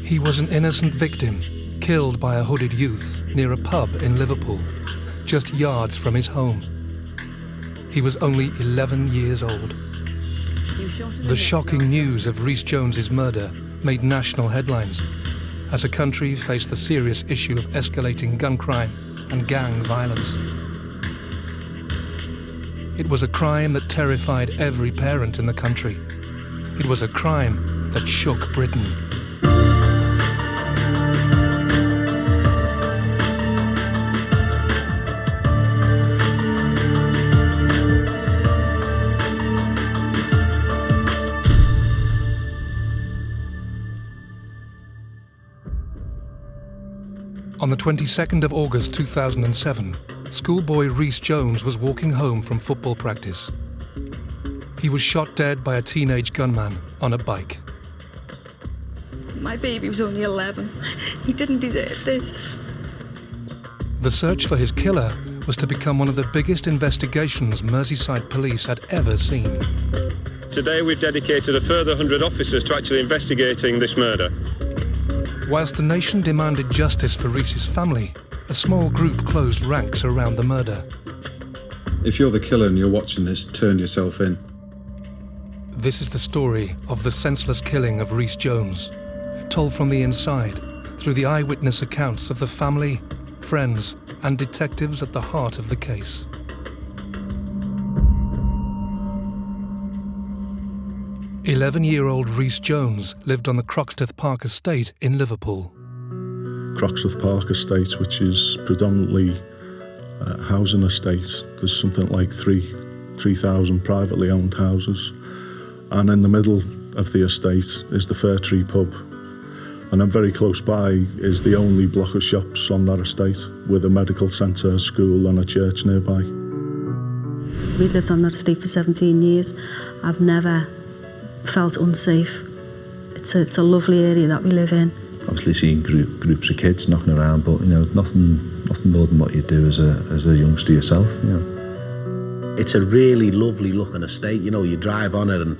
He was an innocent victim, killed by a hooded youth near a pub in Liverpool, just yards from his home. He was only 11 years old. The shocking news of Rhys Jones's murder made national headlines as the country faced the serious issue of escalating gun crime and gang violence. It was a crime that terrified every parent in the country. It was a crime that shook Britain. On the 22nd of August 2007, schoolboy Rhys Jones was walking home from football practice. He was shot dead by a teenage gunman on a bike. My baby was only 11. He didn't deserve this. The search for his killer was to become one of the biggest investigations Merseyside police had ever seen. Today we've dedicated a further 100 officers to actually investigating this murder. Whilst the nation demanded justice for Rhys's family, a small group closed ranks around the murder. If you're the killer and you're watching this, turn yourself in. This is the story of the senseless killing of Rhys Jones, told from the inside through the eyewitness accounts of the family, friends, and detectives at the heart of the case. "11-year-old Rhys Jones lived on the Croxteth Park estate in Liverpool. Croxteth Park estate, which is predominantly housing estate. There's something like 3,000 privately owned houses. And in the middle of the estate is the Fir Tree pub. And then very close by is the only block of shops on that estate, with a medical centre, a school and a church nearby. We've lived on that estate for 17 years. I've never felt unsafe. It's a lovely area that we live in. Obviously seeing groups of kids knocking around, but nothing more than what you do as a youngster yourself. It's a really lovely looking estate. You drive on it and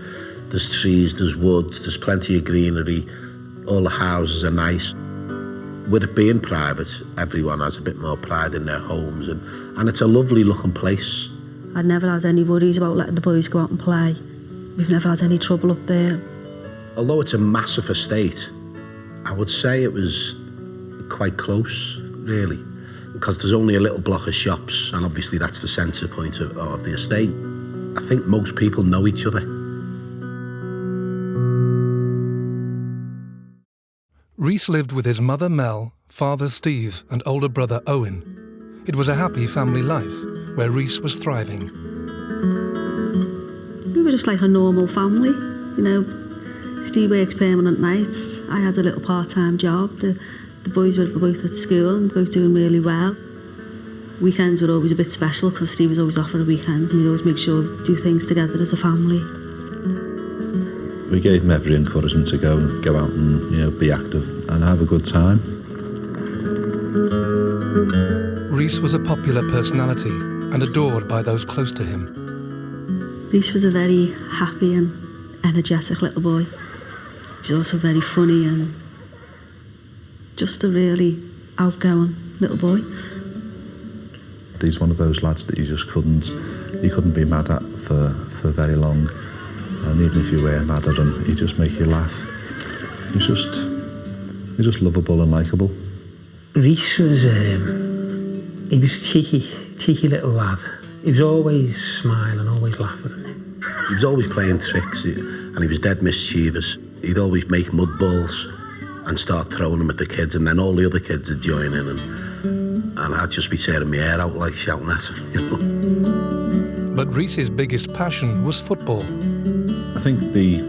there's trees, there's woods, there's plenty of greenery. All the houses are nice. With it being private, everyone has a bit more pride in their homes, and it's a lovely looking place. I'd never had any worries about letting the boys go out and play. We've never had any trouble up there. Although it's a massive estate, I would say it was quite close, really, because there's only a little block of shops, and obviously that's the centre point of the estate. I think most people know each other. Rhys lived with his mother Mel, father Steve, and older brother Owen. It was a happy family life, where Rhys was thriving. We were just like a normal family, Steve works permanent nights. I had a little part-time job. The boys were both at school and both doing really well. Weekends were always a bit special because Steve was always off for a weekend, and we'd always make sure we do things together as a family. We gave him every encouragement to go out and be active and have a good time. Rhys was a popular personality and adored by those close to him. Rhys was a very happy and energetic little boy. He was also very funny and just a really outgoing little boy. He's one of those lads that you couldn't be mad at for very long. And even if you were mad at him, he'd just make you laugh. He's just lovable and likeable. Rhys was a cheeky little lad. He was always smiling, always laughing. He was always playing tricks, and he was dead mischievous. He'd always make mud balls and start throwing them at the kids, and then all the other kids would join in, and I'd just be tearing my hair out, like shouting at him. But Rhys's biggest passion was football. I think the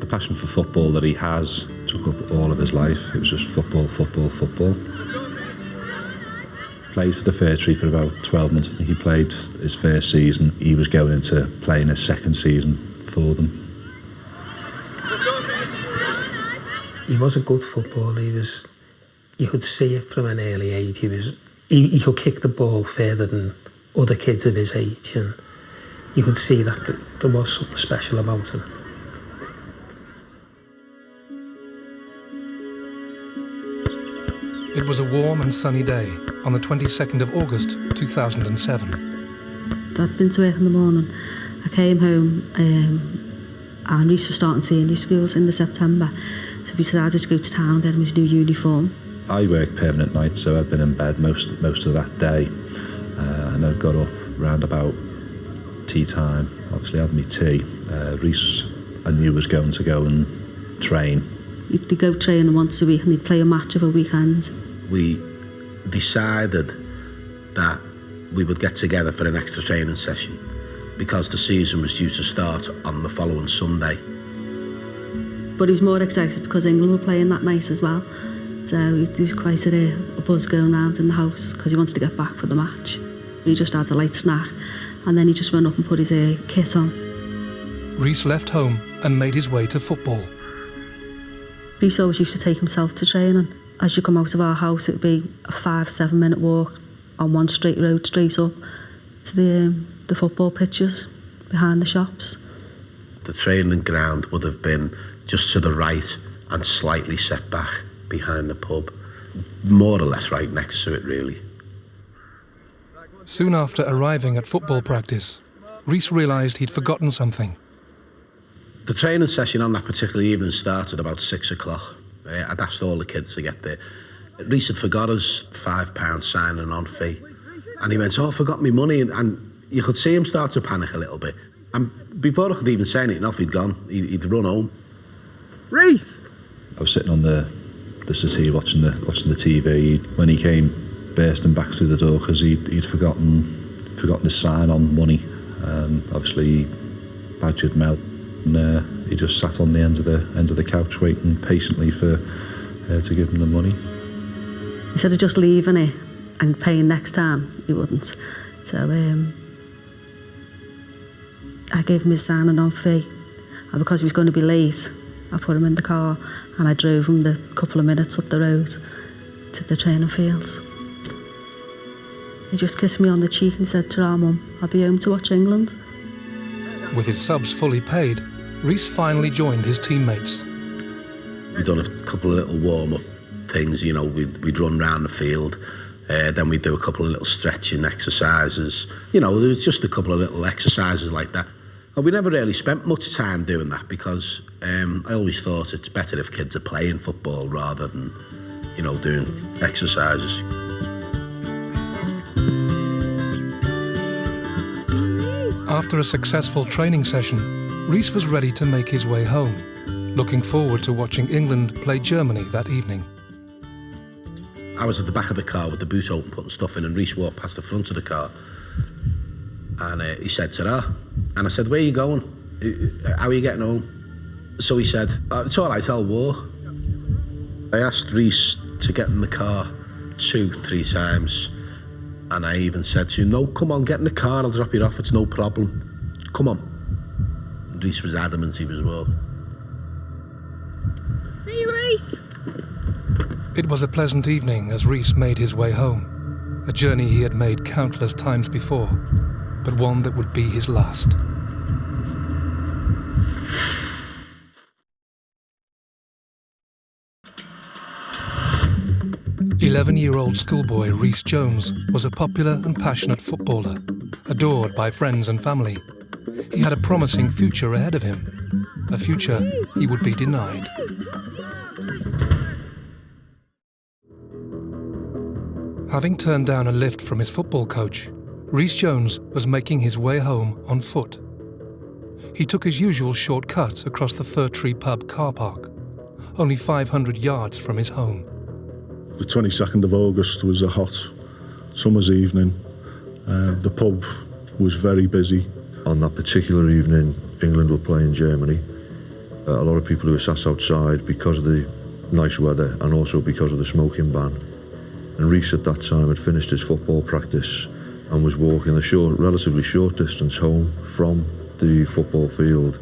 passion for football that he has took up all of his life. It was just football. Played for the Fir Tree for about 12 months. I think he played his first season. He was going into playing his second season for them. He was a good footballer. You could see it from an early age. He could kick the ball further than other kids of his age, and you could see that there was something special about him. It was a warm and sunny day on the 22nd of August 2007. I'd been to work in the morning. I came home and Rhys was starting senior schools in the September. So we decided to go to town and get him his new uniform. I worked permanent nights, so I'd been in bed most of that day. And I got up round about tea time. Obviously, I had my tea. Rhys, I knew was going to go and train. He'd go training once a week and he'd play a match of a weekend. We decided that we would get together for an extra training session because the season was due to start on the following Sunday. But he was more excited because England were playing that night as well. So there was quite a buzz going round in the house because he wanted to get back for the match. He just had a light snack and then he just went up and put his kit on. Rhys left home and made his way to football. Rhys always used to take himself to training. As you come out of our house, it would be a 5-7 minute walk on one straight road straight up to the football pitches behind the shops. The training ground would have been just to the right and slightly set back behind the pub, more or less right next to it, really. Soon after arriving at football practice, Rhys realised he'd forgotten something. The training session on that particular evening started about 6 o'clock. I'd asked all the kids to get there. Rhys had forgot his £5 signing on fee. And he went, "Oh, I forgot my money." And you could see him start to panic a little bit. And before I could even say anything, off he'd gone. He'd run home. Rhys! I was sitting on the settee watching the TV when he came bursting back through the door because he'd forgotten his sign-on money. Obviously, he badgered Mel. And he just sat on the end of the couch waiting patiently for her to give him the money. Instead of just leaving it and paying next time, he wouldn't. So I gave him his signing on fee, and because he was going to be late, I put him in the car and I drove him the couple of minutes up the road to the training field. He just kissed me on the cheek and said, "Ta-ra, Mum, I'll be home to watch England." With his subs fully paid, Rhys finally joined his teammates. We'd done a couple of little warm-up things, you know, we'd run round the field, then we'd do a couple of little stretching exercises. You know, there was just a couple of little exercises like that. And we never really spent much time doing that because I always thought it's better if kids are playing football rather than, you know, doing exercises. After a successful training session, Rhys was ready to make his way home, looking forward to watching England play Germany that evening. I was at the back of the car with the boot open, putting stuff in, and Rhys walked past the front of the car. And he said, "Ta-ra." And I said, "Where are you going? How are you getting home?" So he said, "It's all right, I'll walk." I asked Rhys to get in the car 2-3 times. And I even said to him, "No, come on, get in the car, I'll drop you off, it's no problem. Come on." And Rhys was adamant he was walking. See you, Rhys. It was a pleasant evening as Rhys made his way home, a journey he had made countless times before, but one that would be his last. "11-year-old schoolboy Rhys Jones was a popular and passionate footballer, adored by friends and family. He had a promising future ahead of him, a future he would be denied. Having turned down a lift from his football coach, Rhys Jones was making his way home on foot. He took his usual shortcut across the Fir Tree pub car park, only 500 yards from his home. The 22nd of August was a hot summer's evening. The pub was very busy. On that particular evening, England were playing Germany. A lot of people who were sat outside because of the nice weather and also because of the smoking ban. And Rhys at that time had finished his football practice and was walking a relatively short distance home from the football field.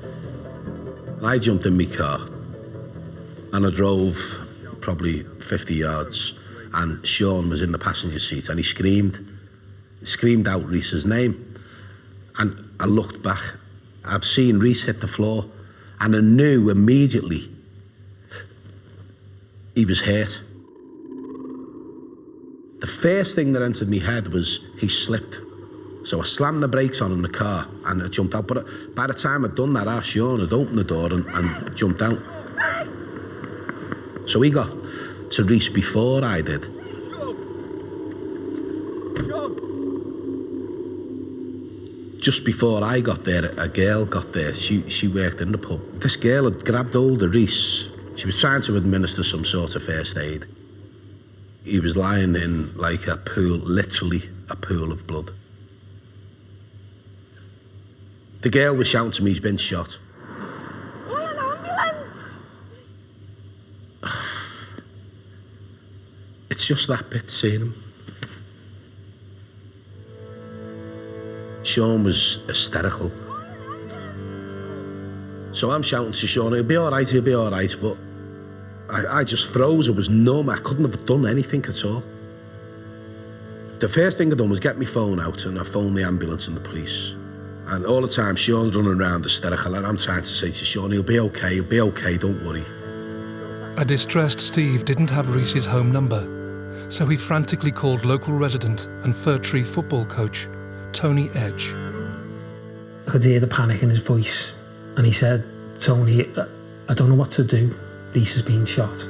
I jumped in my car and I drove probably 50 yards, and Sean was in the passenger seat and he screamed out Rhys's name. And I looked back, I've seen Rhys hit the floor, and I knew immediately he was hurt. The first thing that entered my head was he slipped. So I slammed the brakes on in the car and I jumped out. But by the time I'd done that, Sean had opened the door and jumped out. So he got to Rhys before I did. Just before I got there, a girl got there. She worked in the pub. This girl had grabbed hold of Rhys. She was trying to administer some sort of first aid. He was lying in like a pool, literally a pool of blood. The girl was shouting to me, he's been shot. Call an ambulance! It's just that bit, seeing him. Sean was hysterical. So I'm shouting to Sean, he'll be all right, but I just froze, it was numb, I couldn't have done anything at all. The first thing I done was get my phone out and I phoned the ambulance and the police. And all the time, Sean's running around hysterical and I'm trying to say to Sean, he'll be okay, don't worry. A distressed Steve didn't have Rhys's home number, so he frantically called local resident and Fir Tree football coach, Tony Edge. I could hear the panic in his voice, and he said, Tony, I don't know what to do. Rhys has been shot.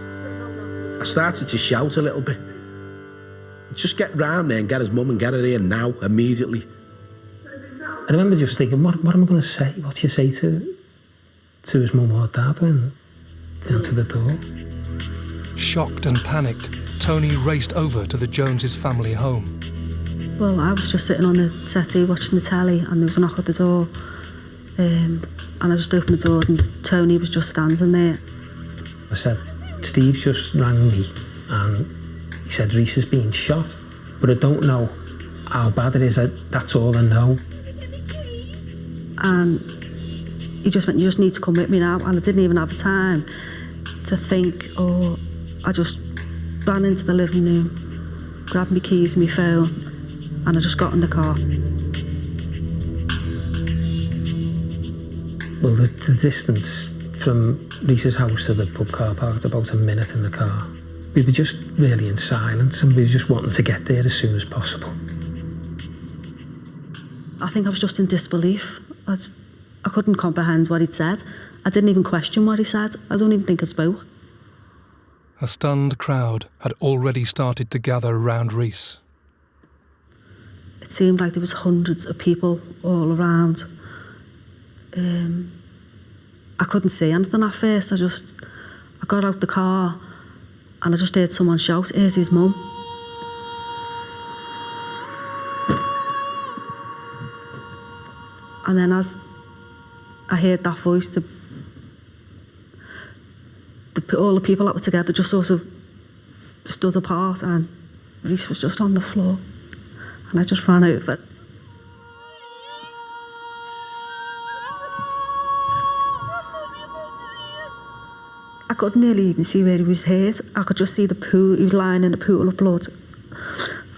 I started to shout a little bit. Just get round there and get his mum and get her here now, immediately. I remember just thinking, what am I going to say? What do you say to his mum or dad when they answer the door? Shocked and panicked, Tony raced over to the Joneses' family home. Well, I was just sitting on the settee watching the telly and there was a knock at the door. And I just opened the door and Tony was just standing there. I said, Steve just rang me and he said Rhys has been shot, but I don't know how bad it is. That's all I know. And he just went, you just need to come with me now. And I didn't even have the time to think, I just ran into the living room, grabbed my keys and my phone, and I just got in the car. Well, the distance from Rhys's house to the pub car park was about a minute in the car. We were just really in silence and we were just wanting to get there as soon as possible. I think I was just in disbelief. I couldn't comprehend what he'd said. I didn't even question what he said. I don't even think I spoke. A stunned crowd had already started to gather around Rhys. It seemed like there was hundreds of people all around. I couldn't see anything at first. I got out the car and I just heard someone shout, "Here's his mum." And then as I heard that voice, all the people that were together just sort of stood apart and Rhys was just on the floor. And I just ran over. I could nearly even see where he was hurt. I could just see the pool. He was lying in a pool of blood.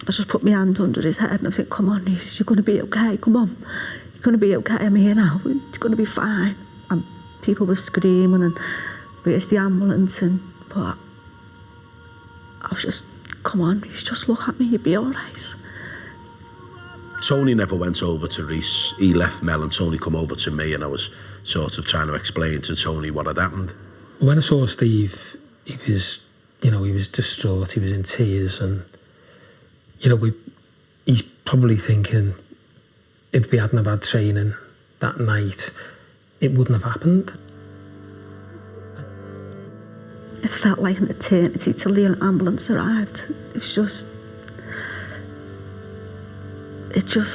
I just put my hand under his head and I said, "Come on, Rhys, you're going to be okay, come on. You're going to be okay, I'm here now. It's going to be fine." And people were screaming and where's the ambulance? But I was just, "Come on, Rhys, just look at me, you'll be all right." Tony never went over to Rhys. He left Mel and Tony come over to me and I was sort of trying to explain to Tony what had happened. When I saw Steve, he was distraught, he was in tears and, he's probably thinking if we hadn't have had training that night, it wouldn't have happened. It felt like an eternity till the ambulance arrived. It just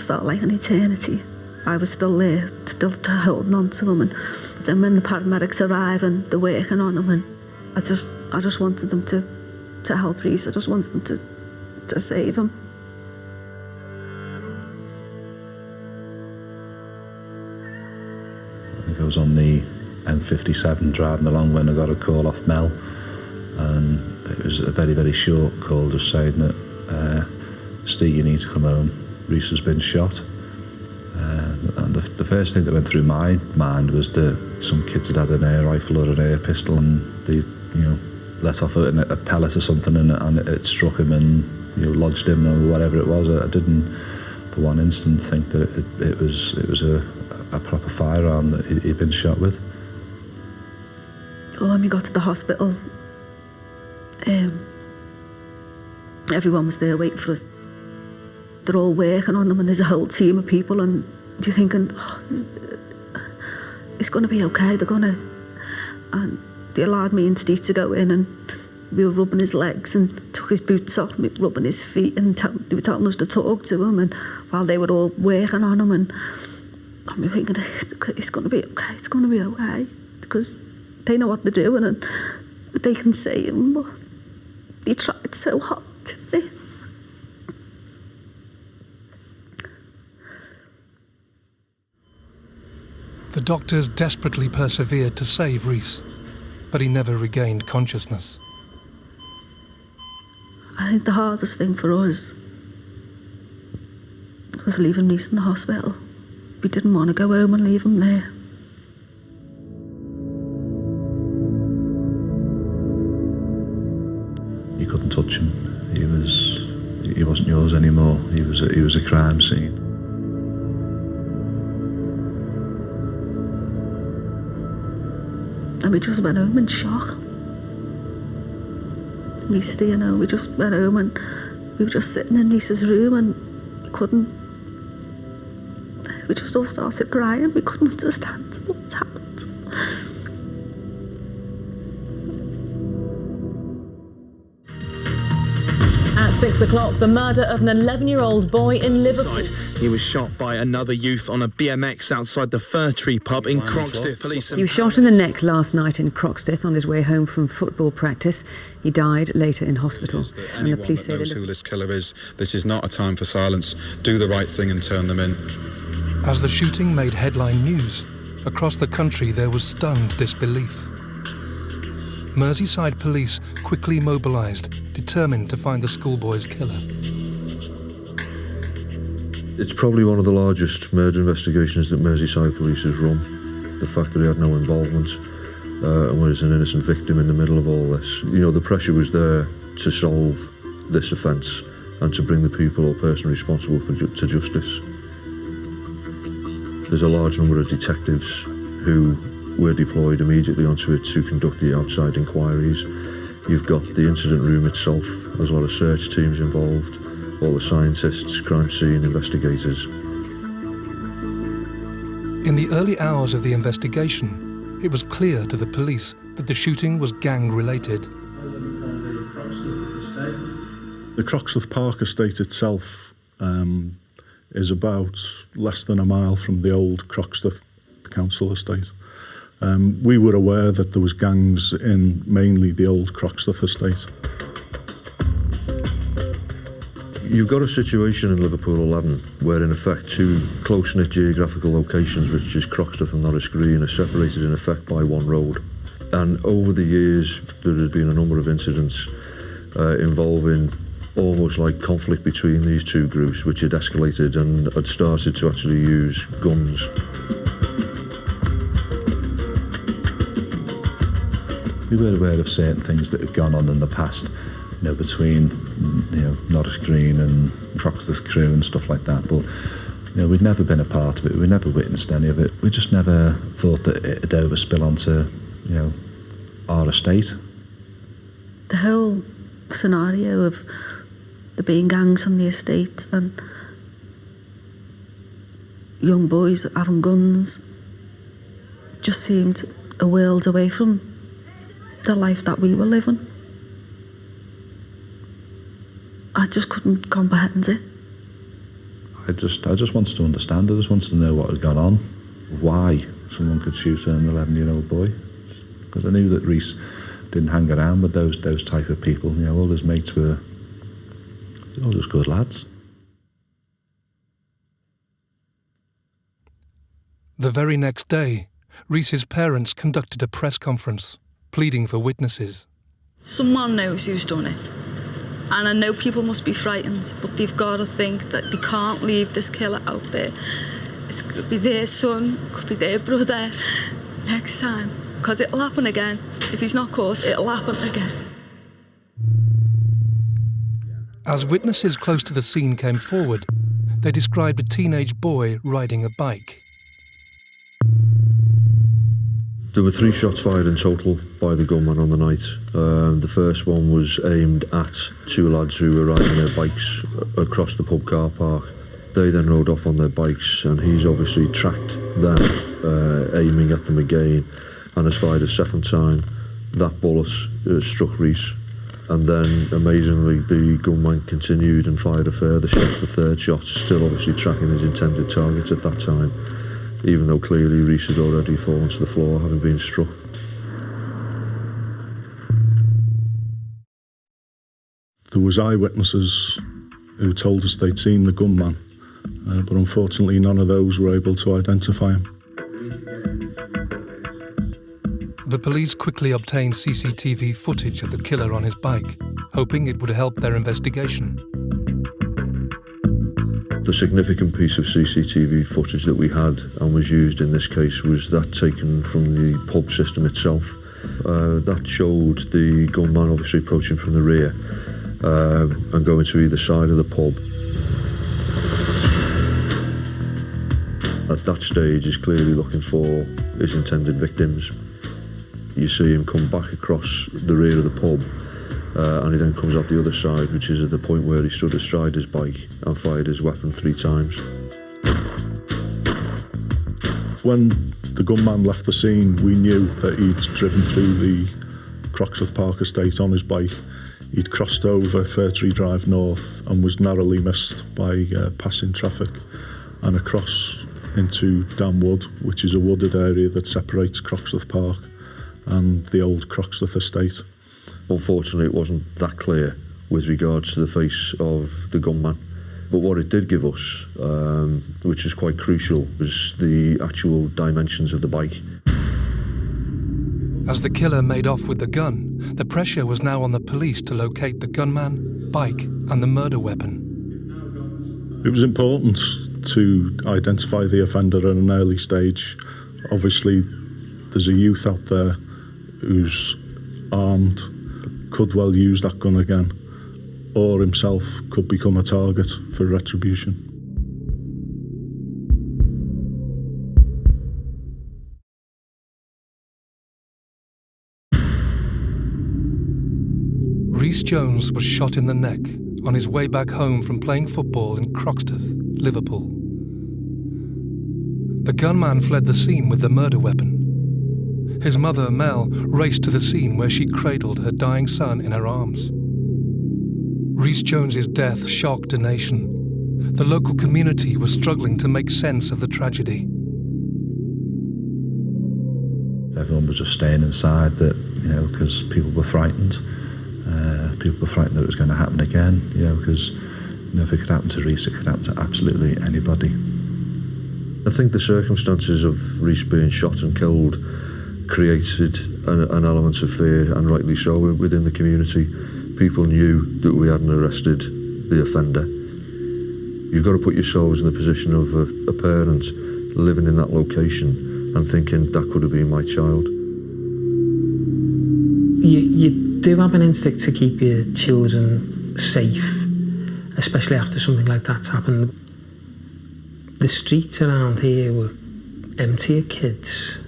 felt like an eternity. I was still there, still holding on to him, and then when the paramedics arrive and they're working on him, and I just wanted them to help Rhys. I just wanted them to save him. I think I was on the M57 driving along when I got a call off Mel, and it was a very, very short call just saying that Steve, you need to come home. Rhys has been shot. And the first thing that went through my mind was that some kids had an air rifle or an air pistol and they, let off a pellet or something and it struck him and, lodged him or whatever it was. I didn't for one instant think that it was a proper firearm that he'd been shot with. Well, when we got to the hospital, everyone was there waiting for us. They're all working on them, and there's a whole team of people, and you're thinking, oh, it's going to be okay, and they allowed me and Steve to go in, and we were rubbing his legs and took his boots off, and we were rubbing his feet, and they were telling us to talk to him, and while they were all working on him, and we were thinking, it's going to be okay, because they know what they're doing, and they can see him, but they tried so hard, didn't they? The doctors desperately persevered to save Rhys, but he never regained consciousness. I think the hardest thing for us was leaving Rhys in the hospital. We didn't want to go home and leave him there. You couldn't touch him. He wasn't yours anymore. He was a crime scene. And we just went home in shock. We just went home, and we were just sitting in Rhys's room, and we just all started crying. We couldn't understand what's happened. At 6 o'clock, the murder of an 11-year-old boy in Liverpool. He was shot by another youth on a BMX outside the Fir Tree pub in Croxteth. He was shot in the neck last night in Croxteth on his way home from football practice. He died later in hospital. And the police say knows who this killer is. This is not a time for silence. Do the right thing and turn them in. As the shooting made headline news, across the country there was stunned disbelief. Merseyside police quickly mobilised, determined to find the schoolboy's killer. It's probably one of the largest murder investigations that Merseyside police has run. The fact that he had no involvement and was an innocent victim in the middle of all this. The pressure was there to solve this offence and to bring the people or person responsible to justice. There's a large number of detectives who were deployed immediately onto it to conduct the outside inquiries. You've got the incident room itself, there's a lot of search teams involved, all the scientists, crime scene investigators. In the early hours of the investigation, it was clear to the police that the shooting was gang-related. The Croxteth Park estate itself is about less than a mile from the old Croxteth council estate. We were aware that there was gangs in mainly the old Croxteth estate. You've got a situation in Liverpool 11 where in effect two close-knit geographical locations, which is Croxteth and Norris Green, are separated in effect by one road. And over the years there has been a number of incidents involving almost like conflict between these two groups, which had escalated and had started to actually use guns. We were aware of certain things that had gone on in the past, between Norris Green and Croxteth Crew and stuff like that, but we'd never been a part of it. We never witnessed any of it. We just never thought that it'd overspill onto our estate. The whole scenario of there being gangs on the estate and young boys having guns just seemed a world away from the life that we were living. I just couldn't comprehend it. I just wanted to understand. I just wanted to know what had gone on, why someone could shoot an 11-year-old boy. Because I knew that Rhys didn't hang around with those type of people. All his mates were all just good lads. The very next day, Rhys's parents conducted a press conference, pleading for witnesses. Someone knows who's done it. And I know people must be frightened, but they've got to think that they can't leave this killer out there. It could be their son, it could be their brother next time, because it'll happen again. If he's not caught, it'll happen again. As witnesses close to the scene came forward, they described a teenage boy riding a bike. There were 3 shots fired in total by the gunman on the night. The first one was aimed at 2 lads who were riding their bikes across the pub car park. They then rode off on their bikes, and he's obviously tracked them, aiming at them again, and has fired a second time. That bullet struck Rhys, and then amazingly the gunman continued and fired a further shot, the third shot, still obviously tracking his intended target at that time, even though clearly Rhys had already fallen to the floor, having been struck. There was eyewitnesses who told us they'd seen the gunman, but unfortunately none of those were able to identify him. The police quickly obtained CCTV footage of the killer on his bike, hoping it would help their investigation. The significant piece of CCTV footage that we had and was used in this case was that taken from the pub system itself. That showed the gunman obviously approaching from the rear and going to either side of the pub. At that stage, he's clearly looking for his intended victims. You see him come back across the rear of the pub, and he then comes out the other side, which is at the point where he stood astride his bike and fired his weapon 3 times. When the gunman left the scene, we knew that he'd driven through the Croxteth Park estate on his bike. He'd crossed over Fir Tree Drive North and was narrowly missed by passing traffic, and across into Dam Wood, which is a wooded area that separates Croxteth Park and the old Croxteth estate. Unfortunately, it wasn't that clear with regards to the face of the gunman. But what it did give us, which is quite crucial, was the actual dimensions of the bike. As the killer made off with the gun, the pressure was now on the police to locate the gunman, bike, and the murder weapon. It was important to identify the offender at an early stage. Obviously, there's a youth out there who's armed, could well use that gun again, or himself could become a target for retribution. Rhys Jones was shot in the neck on his way back home from playing football in Croxteth, Liverpool. The gunman fled the scene with the murder weapon. His mother, Mel, raced to the scene where she cradled her dying son in her arms. Rhys Jones's death shocked a nation. The local community was struggling to make sense of the tragedy. Everyone was just staying inside, that, you know, because people were frightened. People were frightened that it was going to happen again, you know, because, you know, if it could happen to Rhys, it could happen to absolutely anybody. I think the circumstances of Rhys being shot and killed created an element of fear, and rightly so, within the community. People knew that we hadn't arrested the offender. You've got to put yourselves in the position of a parent living in that location and thinking that could have been my child. You do have an instinct to keep your children safe, especially after something like that's happened. The streets around here were empty of kids.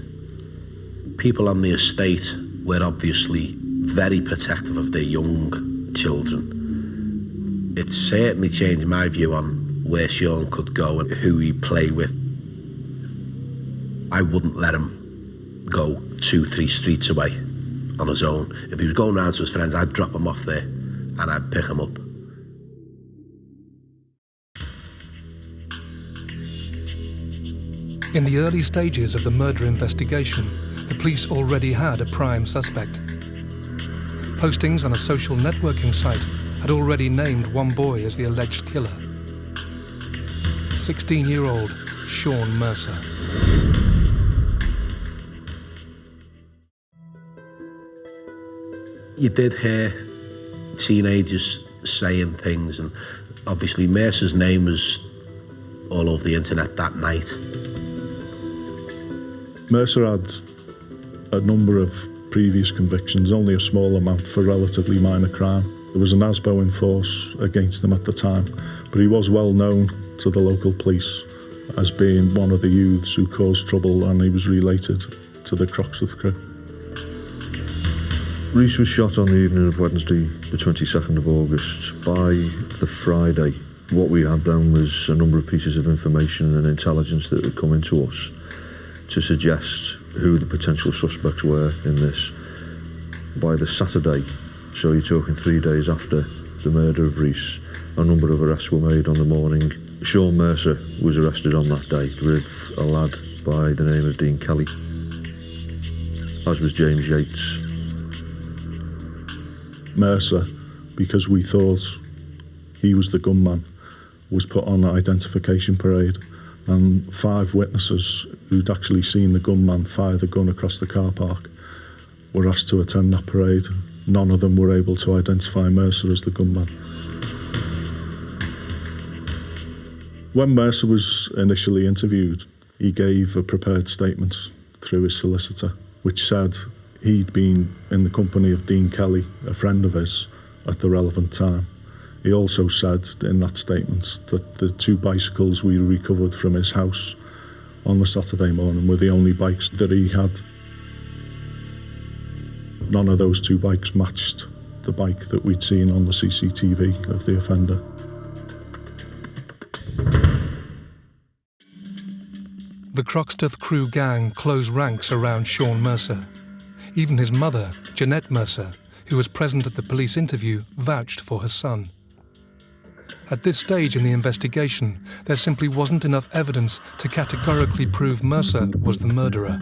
People on the estate were obviously very protective of their young children. It certainly changed my view on where Sean could go and who he'd play with. I wouldn't let him go 2-3 streets away on his own. If he was going round to his friends, I'd drop him off there and I'd pick him up. In the early stages of the murder investigation, the police already had a prime suspect. Postings on a social networking site had already named one boy as the alleged killer. 16-year-old Sean Mercer. You did hear teenagers saying things, and obviously Mercer's name was all over the internet that night. Mercer had a number of previous convictions, only a small amount for relatively minor crime. There was an ASBO in force against him at the time, but he was well known to the local police as being one of the youths who caused trouble, and he was related to the Croxteth crew. Rhys was shot on the evening of Wednesday, the 22nd of August. By the Friday, what we had then was a number of pieces of information and intelligence that had come into us to suggest who the potential suspects were in this. By the Saturday, so you're talking 3 days after the murder of Rhys, a number of arrests were made on the morning. Sean Mercer was arrested on that day with a lad by the name of Dean Kelly, as was James Yates. Mercer, because we thought he was the gunman, was put on an identification parade, and 5 witnesses who'd actually seen the gunman fire the gun across the car park were asked to attend that parade. None of them were able to identify Mercer as the gunman. When Mercer was initially interviewed, he gave a prepared statement through his solicitor, which said he'd been in the company of Dean Kelly, a friend of his, at the relevant time. He also said in that statement that the 2 bicycles we recovered from his house on the Saturday morning were the only bikes that he had. None of those 2 bikes matched the bike that we'd seen on the CCTV of the offender. The Croxteth crew gang closed ranks around Sean Mercer. Even his mother, Jeanette Mercer, who was present at the police interview, vouched for her son. At this stage in the investigation, there simply wasn't enough evidence to categorically prove Mercer was the murderer.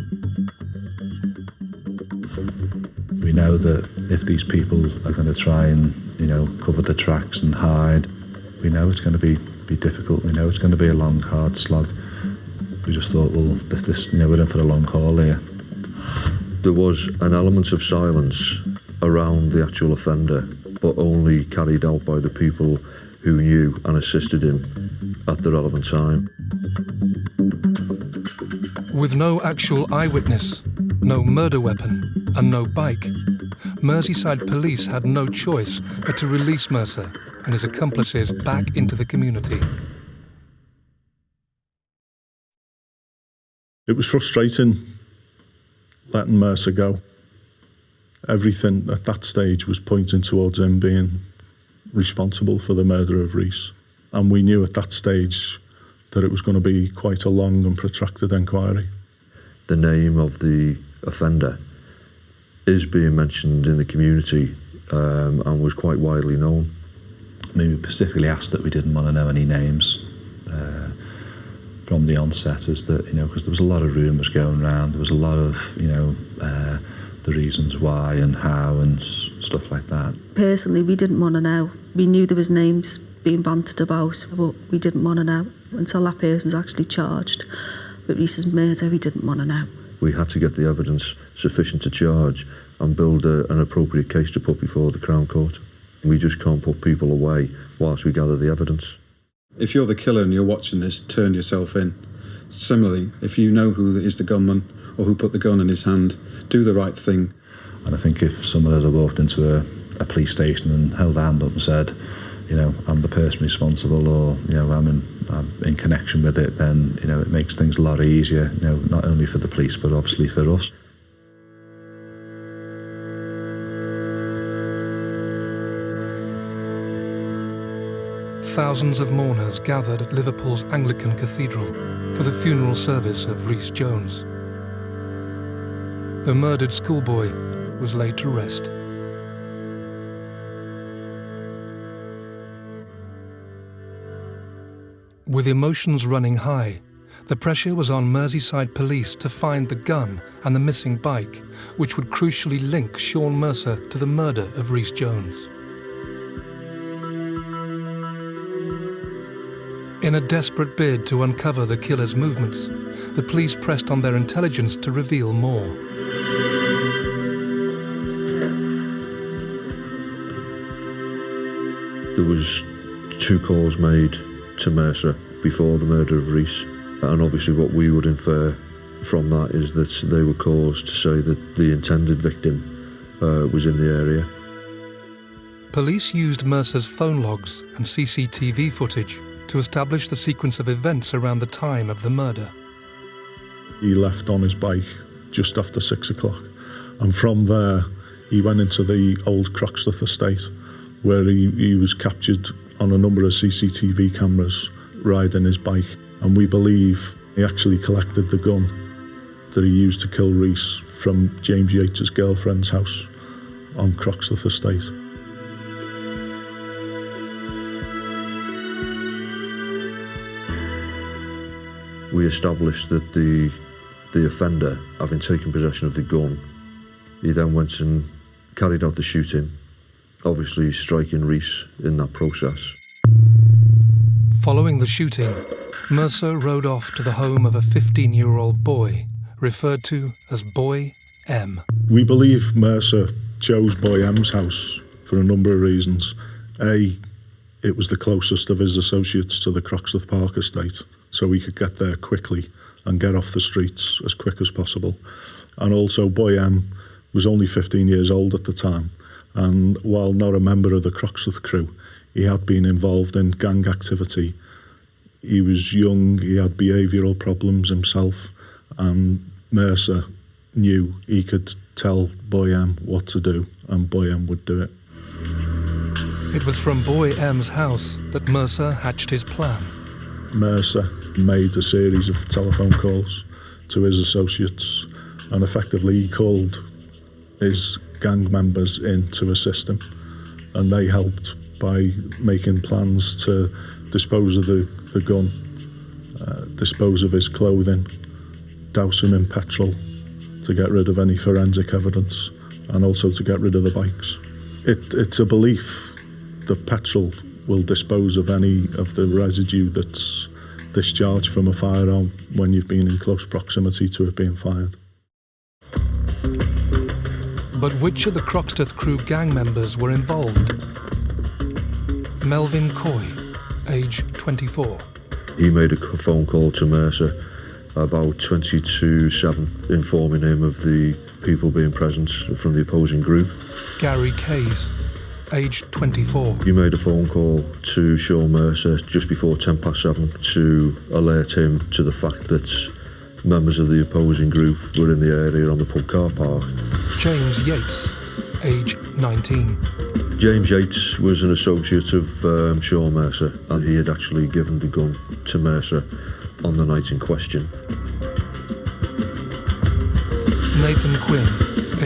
We know that if these people are going to try and, cover the tracks and hide, we know it's going to be difficult. We know it's going to be a long, hard slog. We just thought, well, we're in for a long haul here. There was an element of silence around the actual offender, but only carried out by the people who knew and assisted him at the relevant time. With no actual eyewitness, no murder weapon, and no bike, Merseyside police had no choice but to release Mercer and his accomplices back into the community. It was frustrating letting Mercer go. Everything at that stage was pointing towards him being responsible for the murder of Rhys. And we knew at that stage that it was going to be quite a long and protracted inquiry. The name of the offender is being mentioned in the community and was quite widely known. We specifically asked that we didn't want to know any names from the onset, as that, because there was a lot of rumours going around. There was a lot of, the reasons why and how and stuff like that. Personally, we didn't want to know. We knew there was names being bantered about, but we didn't want to know until that person was actually charged with Rhys's murder. We didn't want to know. We had to get the evidence sufficient to charge and build an appropriate case to put before the Crown Court. We just can't put people away whilst we gather the evidence. If you're the killer and you're watching this, turn yourself in. Similarly, if you know who is the gunman or who put the gun in his hand, do the right thing. And I think if someone had walked into a police station and held a hand up and said, I'm the person responsible, or, I'm in connection with it, then, it makes things a lot easier, not only for the police, but obviously for us. Thousands of mourners gathered at Liverpool's Anglican Cathedral for the funeral service of Rhys Jones. The murdered schoolboy was laid to rest. With emotions running high, the pressure was on Merseyside police to find the gun and the missing bike, which would crucially link Sean Mercer to the murder of Rhys Jones. In a desperate bid to uncover the killer's movements, the police pressed on their intelligence to reveal more. There was 2 calls made to Mercer before the murder of Rhys, and obviously what we would infer from that is that they were calls to say that the intended victim was in the area. Police used Mercer's phone logs and CCTV footage to establish the sequence of events around the time of the murder. He left on his bike just after 6 o'clock, and from there he went into the old Croxteth estate, where he was captured on a number of CCTV cameras riding his bike, and we believe he actually collected the gun that he used to kill Rhys from James Yates's girlfriend's house on Croxteth estate. We established that the offender, having taken possession of the gun, he then went and carried out the shooting, obviously striking Rhys in that process. Following the shooting, Mercer rode off to the home of a 15-year-old boy, referred to as Boy M. We believe Mercer chose Boy M's house for a number of reasons. A, it was the closest of his associates to the Croxteth Park estate, so he could get there quickly and get off the streets as quick as possible. And also Boy M was only 15 years old at the time, and while not a member of the Croxteth crew, he had been involved in gang activity. He was young, he had behavioural problems himself, and Mercer knew he could tell Boy M what to do, and Boy M would do it. It was from Boy M's house that Mercer hatched his plan. Mercer made a series of telephone calls to his associates, and effectively he called his gang members in to assist him, and they helped by making plans to dispose of the gun, dispose of his clothing, douse him in petrol to get rid of any forensic evidence, and also to get rid of the bikes. It's a belief that petrol will dispose of any of the residue that's discharged from a firearm when you've been in close proximity to it being fired. But which of the Croxteth crew gang members were involved? Melvin Coy, age 24. He made a phone call to Mercer about 20 to 7, informing him of the people being present from the opposing group. Gary Case, age 24. He made a phone call to Sean Mercer just before 7:10 to alert him to the fact that members of the opposing group were in the area on the pub car park. James Yates, age 19. James Yates was an associate of Sean Mercer, and he had actually given the gun to Mercer on the night in question. Nathan Quinn,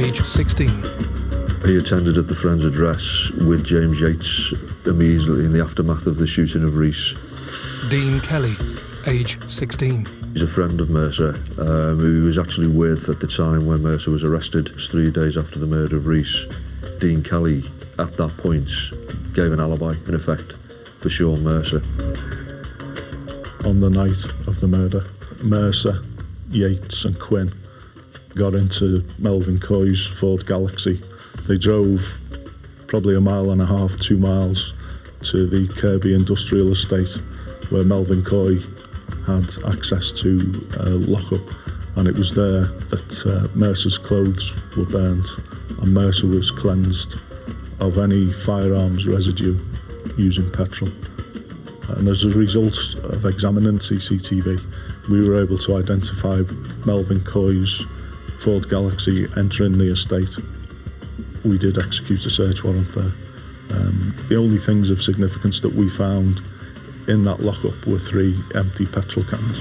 age 16. He attended at the friend's address with James Yates immediately in the aftermath of the shooting of Rhys. Dean Kelly, age 16. He's a friend of Mercer, who he was actually with at the time when Mercer was arrested. It was 3 days after the murder of Rhys. Dean Kelly, at that point, gave an alibi, in effect, for Sean Mercer. On the night of the murder, Mercer, Yates and Quinn got into Melvin Coy's Ford Galaxy. They drove probably 1.5 miles, 2 miles to the Kirby Industrial Estate, where Melvin Coy had access to a lock-up, and it was there that Mercer's clothes were burned and Mercer was cleansed of any firearms residue using petrol. And as a result of examining CCTV, we were able to identify Melvin Coy's Ford Galaxy entering the estate. We did execute a search warrant there. The only things of significance that we found in that lockup were 3 empty petrol cans.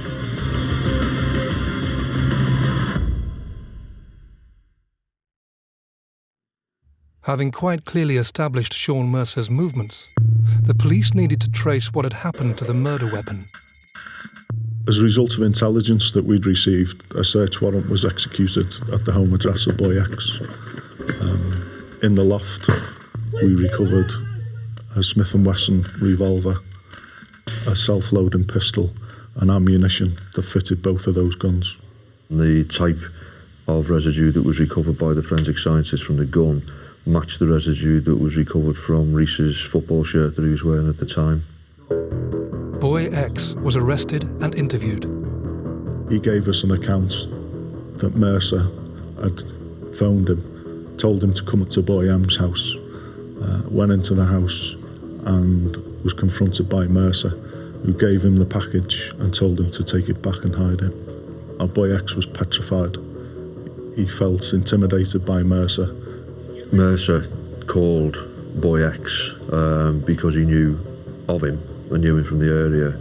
Having quite clearly established Sean Mercer's movements, the police needed to trace what had happened to the murder weapon. As a result of intelligence that we'd received, a search warrant was executed at the home address of Boy X. In the loft, we recovered a Smith & Wesson revolver, a self-loading pistol and ammunition that fitted both of those guns. The type of residue that was recovered by the forensic scientists from the gun matched the residue that was recovered from Rhys's football shirt that he was wearing at the time. Boy X was arrested and interviewed. He gave us an account that Mercer had phoned him, told him to come to Boy M's house, went into the house and was confronted by Mercer, who gave him the package and told him to take it back and hide it. Our boy X was petrified. He felt intimidated by Mercer. Mercer called boy X because he knew of him and knew him from the area,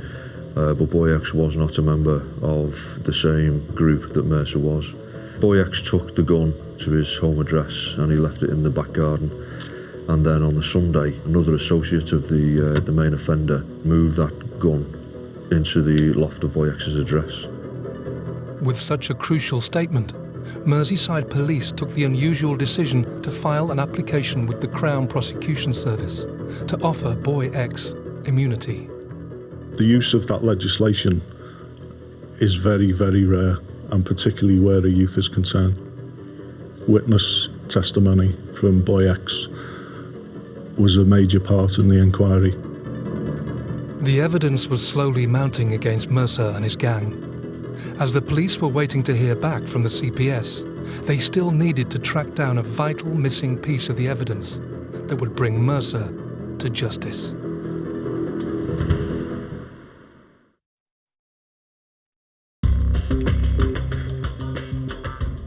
but boy X was not a member of the same group that Mercer was. Boy X took the gun to his home address and he left it in the back garden. And then on the Sunday, another associate of the main offender moved that gun into the loft of boy X's address. With such a crucial statement, Merseyside Police took the unusual decision to file an application with the Crown Prosecution Service to offer boy X immunity. The use of that legislation is very, very rare, and particularly where a youth is concerned. Witness testimony from boy X was a major part in the inquiry. The evidence was slowly mounting against Mercer and his gang. As the police were waiting to hear back from the CPS, they still needed to track down a vital missing piece of the evidence that would bring Mercer to justice.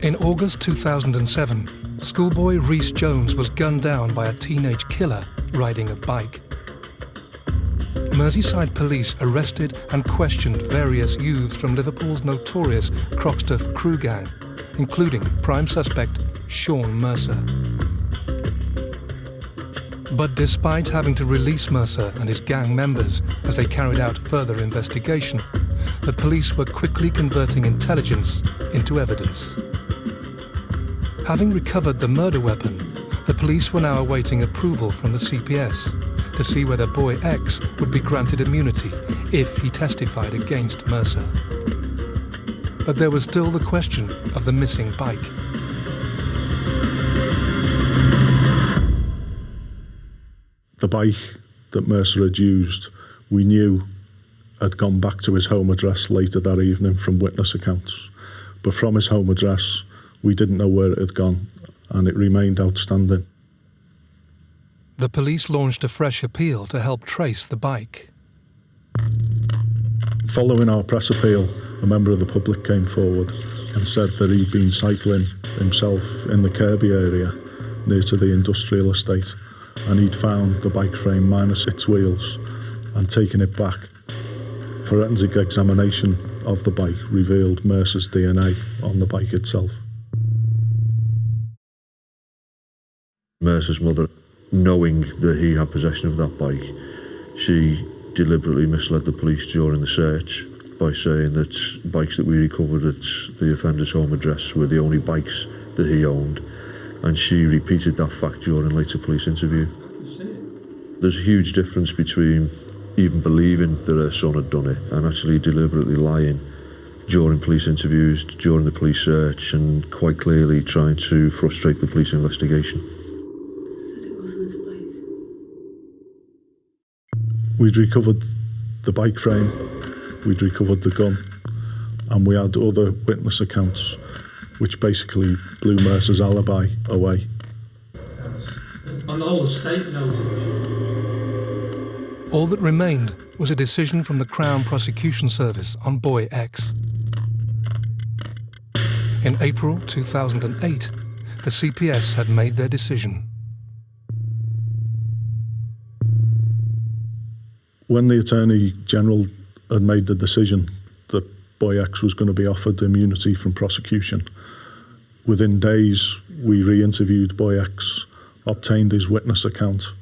In August 2007, schoolboy Rhys Jones was gunned down by a teenage killer riding a bike. Merseyside Police arrested and questioned various youths from Liverpool's notorious Croxteth crew gang, including prime suspect Sean Mercer. But despite having to release Mercer and his gang members as they carried out further investigation, the police were quickly converting intelligence into evidence. Having recovered the murder weapon, the police were now awaiting approval from the CPS to see whether boy X would be granted immunity if he testified against Mercer. But there was still the question of the missing bike. The bike that Mercer had used, we knew had gone back to his home address later that evening from witness accounts. But from his home address, we didn't know where it had gone, and it remained outstanding. The police launched a fresh appeal to help trace the bike. Following our press appeal, a member of the public came forward and said that he'd been cycling himself in the Kirby area near to the industrial estate, and he'd found the bike frame minus its wheels and taken it back. Forensic examination of the bike revealed Mercer's DNA on the bike itself. Mercer's mother, knowing that he had possession of that bike, she deliberately misled the police during the search by saying that bikes that we recovered at the offender's home address were the only bikes that he owned, and she repeated that fact during a later police interview. There's a huge difference between even believing that her son had done it and actually deliberately lying during police interviews, during the police search, and quite clearly trying to frustrate the police investigation. We'd recovered the bike frame, we'd recovered the gun, and we had other witness accounts which basically blew Mercer's alibi away. And the whole estate knows it. All that remained was a decision from the Crown Prosecution Service on boy X. In April 2008, the CPS had made their decision. When the Attorney General had made the decision that boy X was going to be offered immunity from prosecution, within days we re-interviewed boy X, obtained his witness account.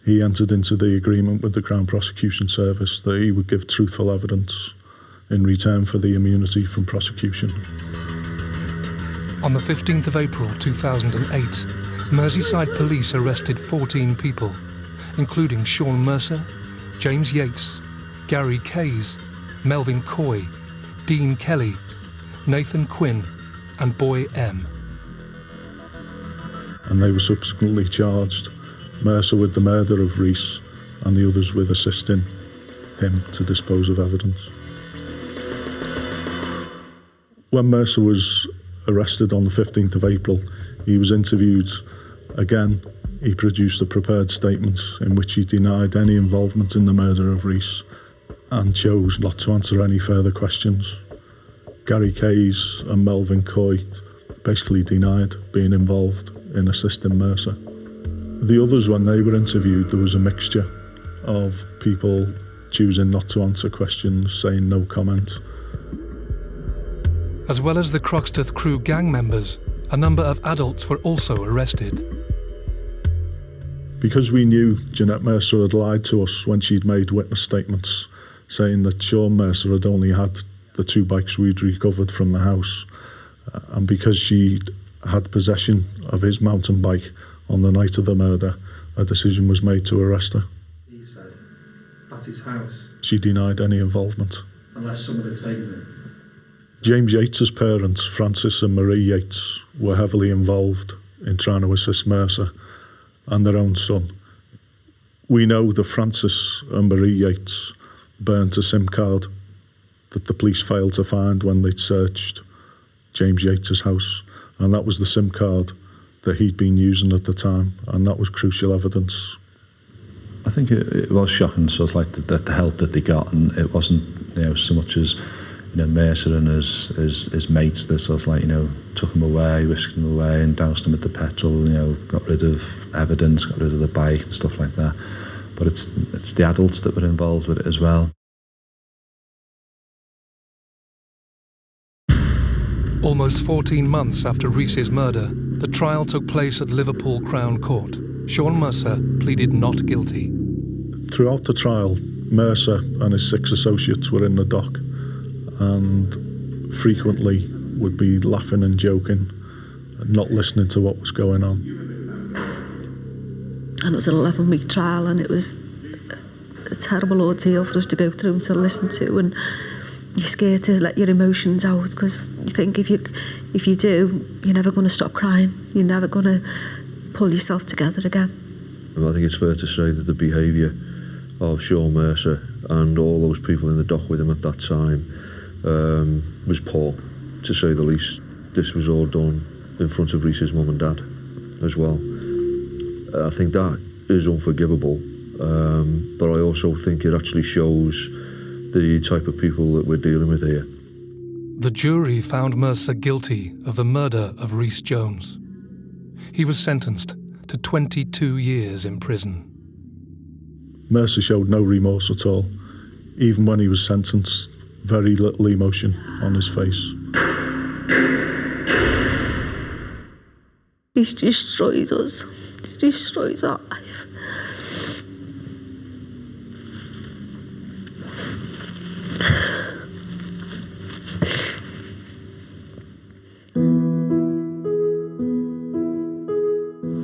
He entered into the agreement with the Crown Prosecution Service that he would give truthful evidence in return for the immunity from prosecution. On the 15th of April 2008, Merseyside Police arrested 14 people, including Sean Mercer, James Yates, Gary Kays, Melvin Coy, Dean Kelly, Nathan Quinn and boy M. And they were subsequently charged, Mercer with the murder of Rhys and the others with assisting him to dispose of evidence. When Mercer was arrested on the 15th of April, he was interviewed again he produced a prepared statement in which he denied any involvement in the murder of Rhys and chose not to answer any further questions. Gary Kays and Melvin Coy basically denied being involved in assisting Mercer. The others, when they were interviewed, there was a mixture of people choosing not to answer questions, saying no comment. As well as the Croxteth crew gang members, a number of adults were also arrested. Because we knew Jeanette Mercer had lied to us when she'd made witness statements, saying that Sean Mercer had only had the 2 bikes we'd recovered from the house, and because she had possession of his mountain bike on the night of the murder, a decision was made to arrest her. He said, at his house? She denied any involvement. Unless someone had taken it? James Yates's parents, Francis and Marie Yates, were heavily involved in trying to assist Mercer and their own son. We know that Francis and Marie Yates burnt a SIM card that the police failed to find when they'd searched James Yates's house, and that was the SIM card that he'd been using at the time, and that was crucial evidence. I think it was shocking, sort of like the help that they got, and it wasn't, so much as, Mercer and his mates that sort of like, took him away, whisked him away and doused him with the petrol, got rid of evidence, got rid of the bike and stuff like that. But it's the adults that were involved with it as well. Almost 14 months after Rhys's murder, the trial took place at Liverpool Crown Court. Sean Mercer pleaded not guilty. Throughout the trial, Mercer and his 6 associates were in the dock and frequently would be laughing and joking and not listening to what was going on. And it was an 11-week trial, and it was a terrible ordeal for us to go through and to listen to, and you're scared to let your emotions out because you think if you do, you're never going to stop crying. You're never going to pull yourself together again. I think it's fair to say that the behaviour of Sean Mercer and all those people in the dock with him at that time was poor, to say the least. This was all done in front of Rhys's mum and dad as well. I think that is unforgivable, but I also think it actually shows the type of people that we're dealing with here. The jury found Mercer guilty of the murder of Rhys Jones. He was sentenced to 22 years in prison. Mercer showed no remorse at all. Even when he was sentenced, very little emotion on his face. He's destroyed us. He destroys our life. In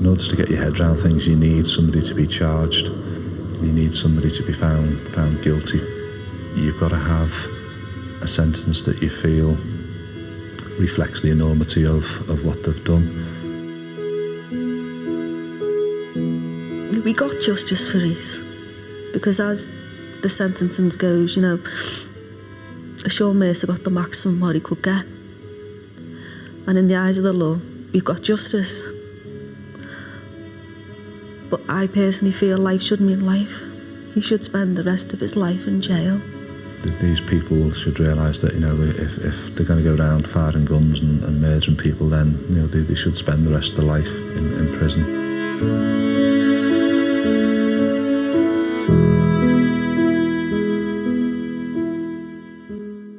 order to get your head around things, you need somebody to be charged. You need somebody to be found guilty. You've got to have a sentence that you feel reflects the enormity of what they've done. We got justice for Rhys, because as the sentencing goes, Sean Mercer got the maximum what he could get. And in the eyes of the law, we've got justice. But I personally feel life should mean life. He should spend the rest of his life in jail. These people should realise that, if they're going to go around firing guns and murdering people, then, they should spend the rest of their life in prison.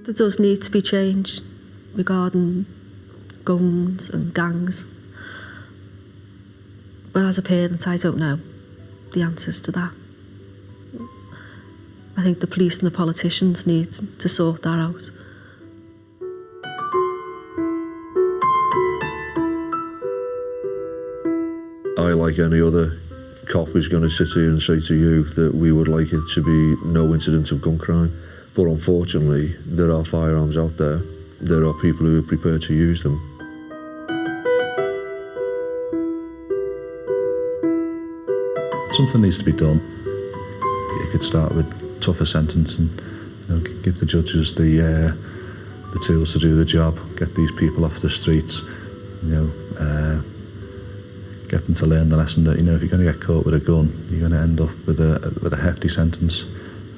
There does need to be change regarding guns and gangs. But as a parent, I don't know the answers to that. I think the police and the politicians need to sort that out. I, like any other cop, is going to sit here and say to you that we would like it to be no incident of gun crime. But unfortunately, there are firearms out there. There are people who are prepared to use them. Something needs to be done. It could start with tougher sentencing, give the judges the tools to do the job, get these people off the streets, get them to learn the lesson that, you know, if you're going to get caught with a gun, you're going to end up with a hefty sentence,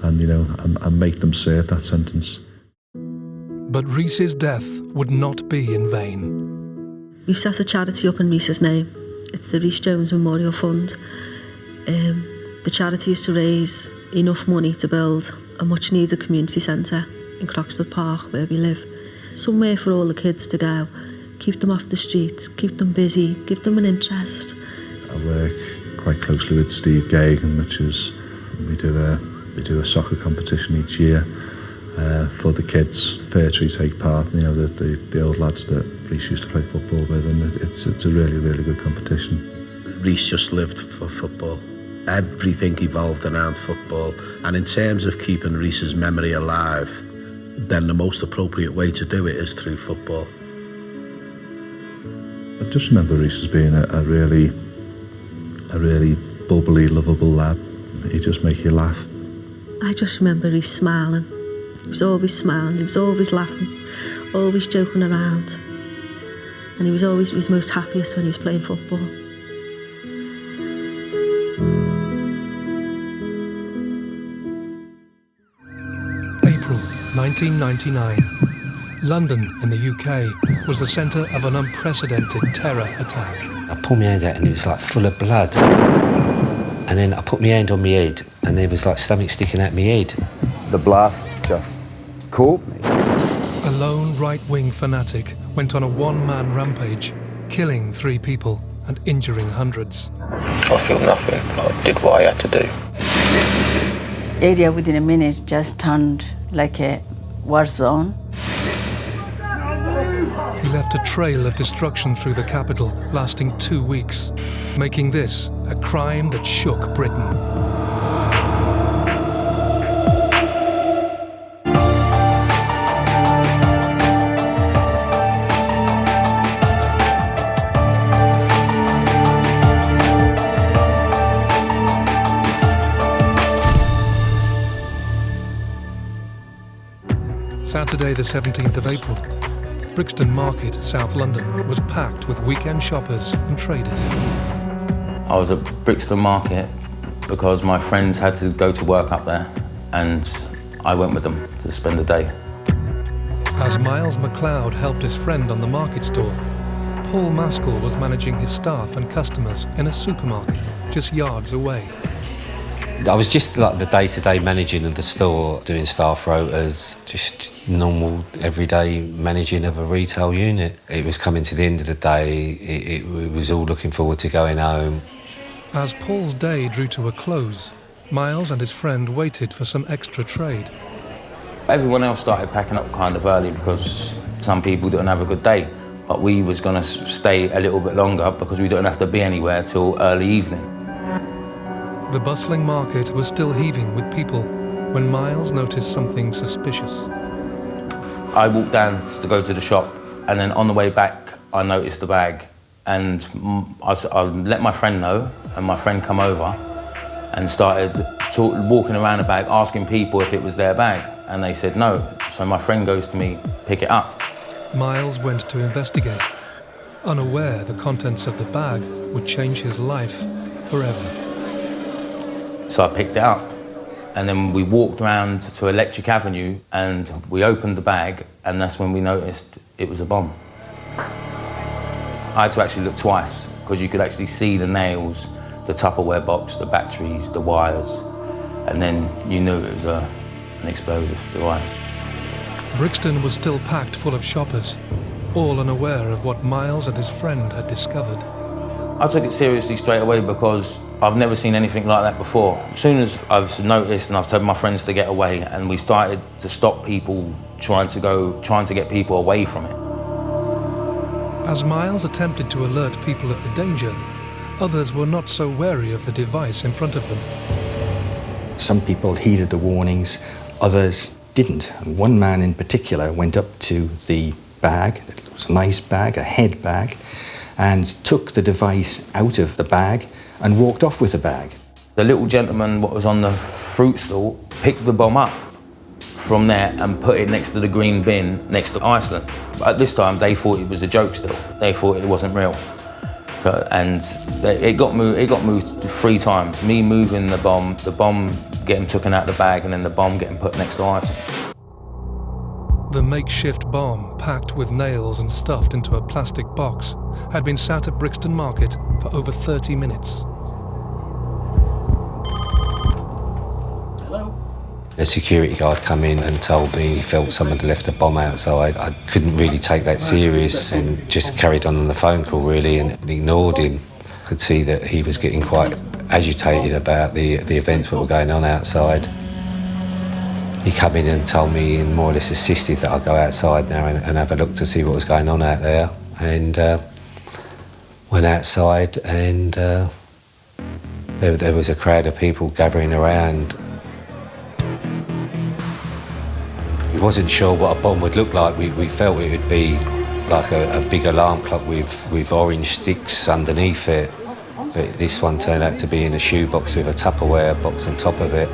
and, you know, and make them serve that sentence. But Rhys's death would not be in vain. We've set a charity up in Rhys's name. It's the Rhys Jones Memorial Fund. The charity is to raise enough money to build a much needed community centre in Croxteth Park, where we live. Somewhere for all the kids to go, keep them off the streets, keep them busy, give them an interest. I work quite closely with Steve Gagan, which is, we do a soccer competition each year for the kids. Fair Tree take part, you know, the old lads that Rhys used to play football with, and it's a really, really good competition. Rhys just lived for football. Everything evolved around football, and in terms of keeping Rhys's memory alive, then the most appropriate way to do it is through football. I just remember Rhys as being a really bubbly, lovable lad. He'd just make you laugh. I just remember Rhys smiling. He was always smiling, he was always laughing, always joking around. And he was always his most happiest when he was playing football. April 1999. London in the UK was the centre of an unprecedented terror attack. I pulled my hand out and it was like full of blood. And then I put my hand on my head and there was like something sticking out my head. The blast just caught me. A lone right-wing fanatic went on a one-man rampage, killing 3 people and injuring hundreds. I feel nothing. I did what I had to do. Area within a minute just turned like a war zone. He left a trail of destruction through the capital, lasting 2 weeks, making this a crime that shook Britain. Saturday the 17th of April, Brixton Market, South London, was packed with weekend shoppers and traders. I was at Brixton Market because my friends had to go to work up there and I went with them to spend the day. As Miles MacLeod helped his friend on the market stall, Paul Maskell was managing his staff and customers in a supermarket just yards away. I was just like the day-to-day managing of the store, doing staff rotas, just normal everyday managing of a retail unit. It was coming to the end of the day, it was all looking forward to going home. As Paul's day drew to a close, Miles and his friend waited for some extra trade. Everyone else started packing up kind of early because some people didn't have a good day, but we was going to stay a little bit longer because we didn't have to be anywhere till early evening. The bustling market was still heaving with people when Miles noticed something suspicious. I walked down to go to the shop, and then on the way back, I noticed the bag. And I let my friend know, and my friend come over and started walking around the bag, asking people if it was their bag. And they said no. So my friend goes to me, pick it up. Miles went to investigate, unaware the contents of the bag would change his life forever. So I picked it up, and then we walked round to Electric Avenue and we opened the bag, and that's when we noticed it was a bomb. I had to actually look twice because you could actually see the nails, the Tupperware box, the batteries, the wires, and then you knew it was an explosive device. Brixton was still packed full of shoppers, all unaware of what Miles and his friend had discovered. I took it seriously straight away because I've never seen anything like that before. As soon as I've noticed and I've told my friends to get away, and we started to stop people trying to get people away from it. As Miles attempted to alert people of the danger, others were not so wary of the device in front of them. Some people heeded the warnings, others didn't. And one man in particular went up to the bag, it was a nice bag, a head bag, and took the device out of the bag and walked off with the bag. The little gentleman what was on the fruit stall picked the bomb up from there and put it next to the green bin next to Iceland. But at this time, they thought it was a joke still. They thought it wasn't real. And it got moved 3 times. Me moving the bomb getting taken out of the bag, and then the bomb getting put next to icing. The makeshift bomb, packed with nails and stuffed into a plastic box, had been sat at Brixton Market for over 30 minutes. The security guard come in and told me he felt someone had left a bomb outside. I couldn't really take that serious and just carried on the phone call really and ignored him. I could see that he was getting quite agitated about the events that were going on outside. He came in and told me and more or less insisted that I go outside now and have a look to see what was going on out there. And went outside and there was a crowd of people gathering around. We wasn't sure what a bomb would look like. We felt it would be like a big alarm clock with orange sticks underneath it. But this one turned out to be in a shoebox with a Tupperware box on top of it.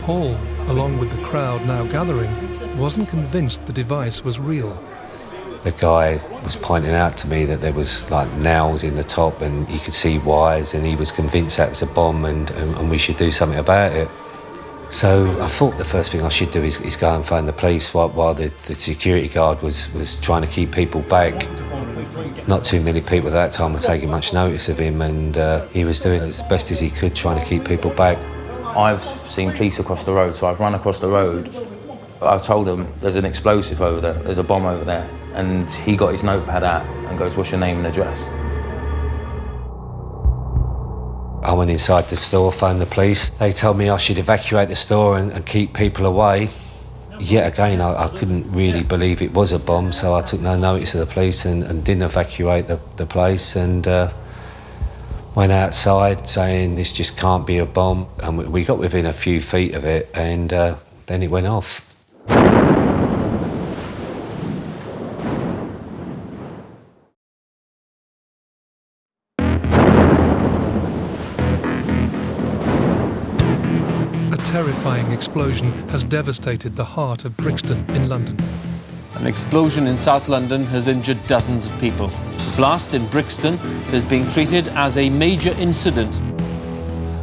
Paul, along with the crowd now gathering, wasn't convinced the device was real. The guy was pointing out to me that there was like nails in the top and you could see wires, and he was convinced that was a bomb and we should do something about it. So I thought the first thing I should do is go and phone the police while the security guard was trying to keep people back. Not too many people at that time were taking much notice of him, and he was doing as best as he could trying to keep people back. I've seen police across the road, so I've run across the road. I've told him there's an explosive over there, there's a bomb over there, and he got his notepad out and goes, "What's your name and address?" I went inside the store, phoned the police. They told me I should evacuate the store and keep people away. Yet again, I couldn't really believe it was a bomb, so I took no notice of the police and didn't evacuate the place, and went outside saying this just can't be a bomb. And we got within a few feet of it, and then it went off. A terrifying explosion has devastated the heart of Brixton in London. An explosion in South London has injured dozens of people. The blast in Brixton is being treated as a major incident.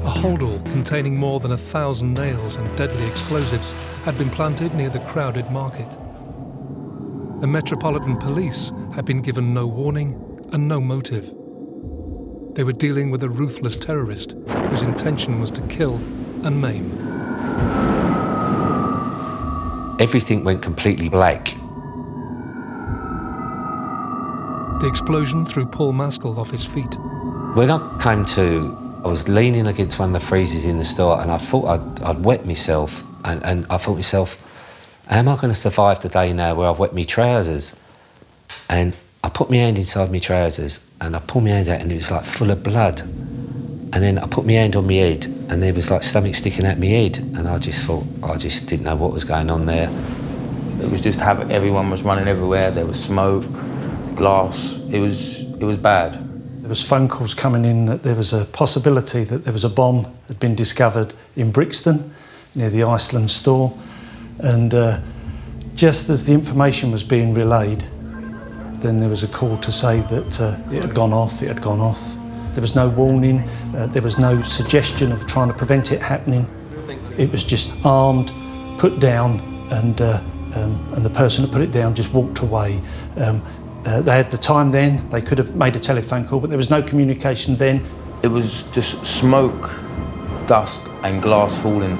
A holdall containing more than 1,000 nails and deadly explosives had been planted near the crowded market. The Metropolitan Police had been given no warning and no motive. They were dealing with a ruthless terrorist whose intention was to kill and maim. Everything went completely black. The explosion threw Paul Maskell off his feet. When I came to, I was leaning against one of the freezers in the store, and I thought I'd wet myself, and I thought to myself, am I going to survive the day now where I've wet my trousers? And I put my hand inside my trousers, and I pulled my hand out, and it was like full of blood. And then I put my hand on my head, and there was like something sticking out my head, and I just thought, I just didn't know what was going on there. It was just havoc. Everyone was running everywhere. There was smoke, glass. It was bad. There was phone calls coming in that there was a possibility that there was a bomb had been discovered in Brixton near the Iceland store, and just as the information was being relayed, then there was a call to say that it had gone off. There was no warning, there was no suggestion of trying to prevent it happening. It was just armed, put down, and the person that put it down just walked away. They had the time then, they could have made a telephone call, but there was no communication then. It was just smoke, dust and glass falling.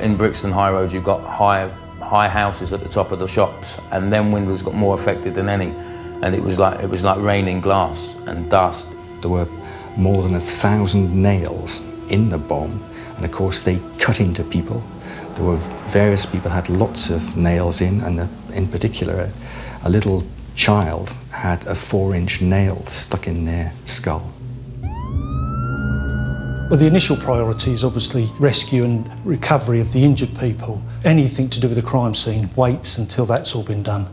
In Brixton High Road, you've got high houses at the top of the shops, and them windows got more affected than any. And it was like raining glass and dust. There were more than 1,000 nails in the bomb, and of course they cut into people. There were various people had lots of nails in, and in particular a little child had a 4-inch nail stuck in their skull. Well, the initial priority is obviously rescue and recovery of the injured people. Anything to do with the crime scene waits until that's all been done.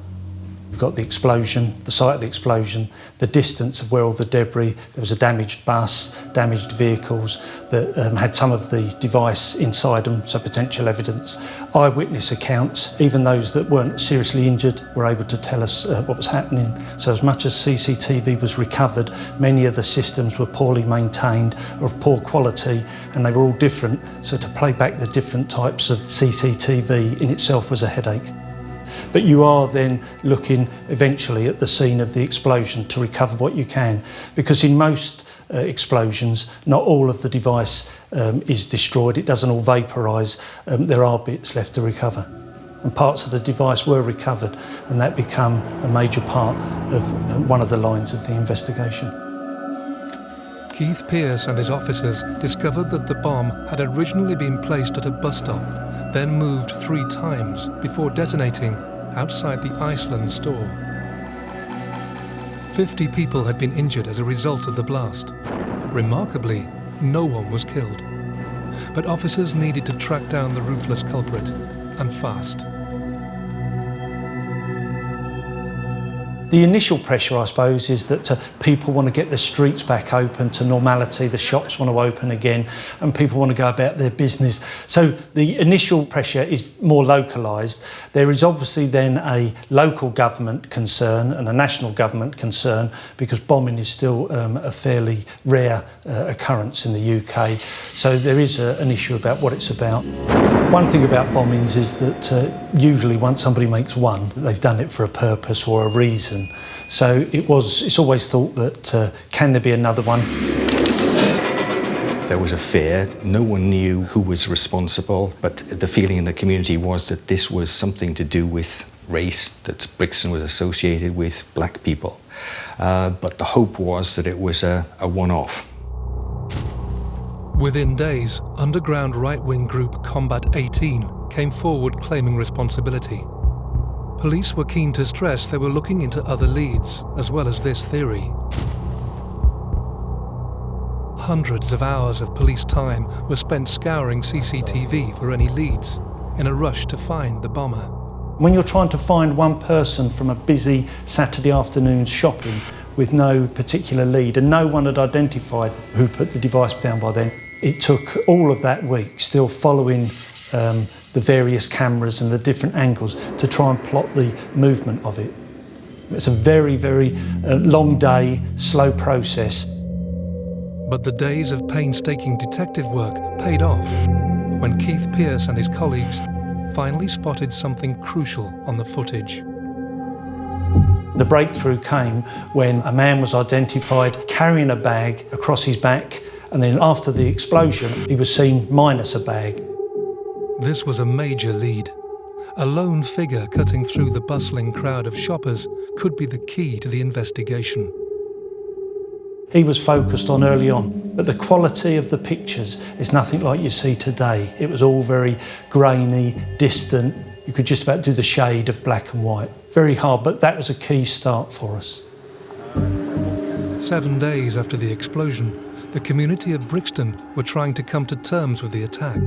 We've got the explosion, the site of the explosion, the distance of where all the debris, there was a damaged bus, damaged vehicles that had some of the device inside them, so potential evidence. Eyewitness accounts, even those that weren't seriously injured, were able to tell us what was happening. So as much as CCTV was recovered, many of the systems were poorly maintained or of poor quality, and they were all different. So to play back the different types of CCTV in itself was a headache. But you are then looking eventually at the scene of the explosion to recover what you can, because in most explosions, not all of the device is destroyed, it doesn't all vaporise, there are bits left to recover. And parts of the device were recovered, and that became a major part of one of the lines of the investigation. Keith Pearce and his officers discovered that the bomb had originally been placed at a bus stop, then moved 3 times before detonating outside the Iceland store. 50 people had been injured as a result of the blast. Remarkably, no one was killed. But officers needed to track down the ruthless culprit, and fast. The initial pressure, I suppose, is that people want to get the streets back open to normality, the shops want to open again, and people want to go about their business. So the initial pressure is more localised. There is obviously then a local government concern and a national government concern, because bombing is still a fairly rare occurrence in the UK. So there is an issue about what it's about. One thing about bombings is that usually once somebody makes one, they've done it for a purpose or a reason. So it's always thought that can there be another one? There was a fear. No one knew who was responsible, but the feeling in the community was that this was something to do with race, that Brixton was associated with black people. But the hope was that it was a one-off. Within days, underground right-wing group Combat 18 came forward claiming responsibility. Police were keen to stress they were looking into other leads, as well as this theory. Hundreds of hours of police time were spent scouring CCTV for any leads, in a rush to find the bomber. When you're trying to find one person from a busy Saturday afternoon shopping with no particular lead, and no one had identified who put the device down by then, it took all of that week still following the various cameras and the different angles to try and plot the movement of it. It's a very, very long day, slow process. But the days of painstaking detective work paid off when Keith Pearce and his colleagues finally spotted something crucial on the footage. The breakthrough came when a man was identified carrying a bag across his back, and then after the explosion, he was seen minus a bag. This was a major lead. A lone figure cutting through the bustling crowd of shoppers could be the key to the investigation. He was focused on early on, but the quality of the pictures is nothing like you see today. It was all very grainy, distant. You could just about do the shade of black and white. Very hard, but that was a key start for us. 7 days after the explosion, the community of Brixton were trying to come to terms with the attack.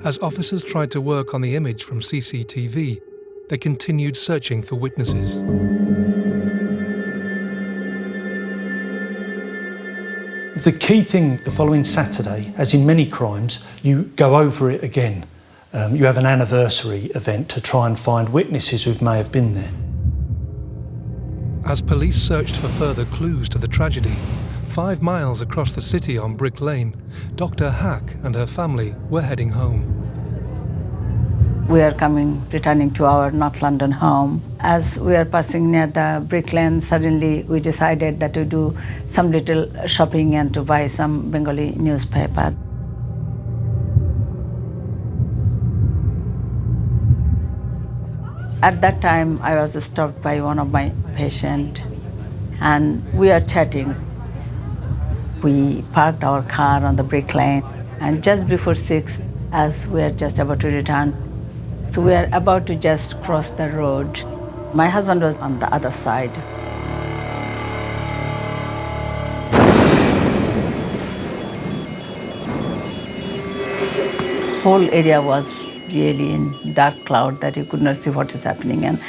As officers tried to work on the image from CCTV, they continued searching for witnesses. The key thing the following Saturday, as in many crimes, you go over it again. You have an anniversary event to try and find witnesses who may have been there. As police searched for further clues to the tragedy, 5 miles across the city on Brick Lane, Dr. Hack and her family were heading home. We are returning to our North London home. As we are passing near the Brick Lane, suddenly we decided that to do some little shopping and to buy some Bengali newspaper. At that time, I was stopped by one of my patients, and we are chatting. We parked our car on the Brick Lane, and just before 6, as we are just about to return, so we are about to just cross the road. My husband was on the other side. Whole area was really in dark cloud that you could not see what is happening, and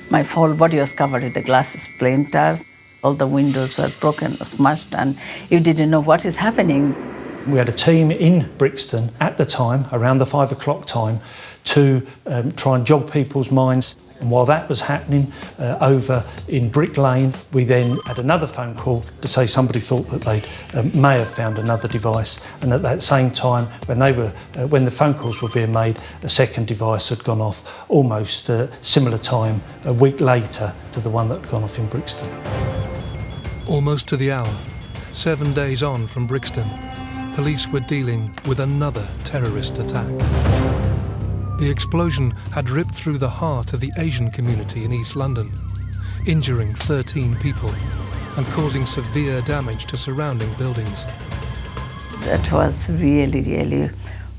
My whole body was covered with the glass splinters. All the windows were broken, smashed, and you didn't know what is happening. We had a team in Brixton at the time, around the 5 o'clock time, to try and jog people's minds. And while that was happening over in Brick Lane, we then had another phone call to say somebody thought that they may have found another device. And at that same time, when the phone calls were being made, a second device had gone off almost similar time, a week later to the one that had gone off in Brixton. Almost to the hour, 7 days on from Brixton, police were dealing with another terrorist attack. The explosion had ripped through the heart of the Asian community in East London, injuring 13 people and causing severe damage to surrounding buildings. That was really, really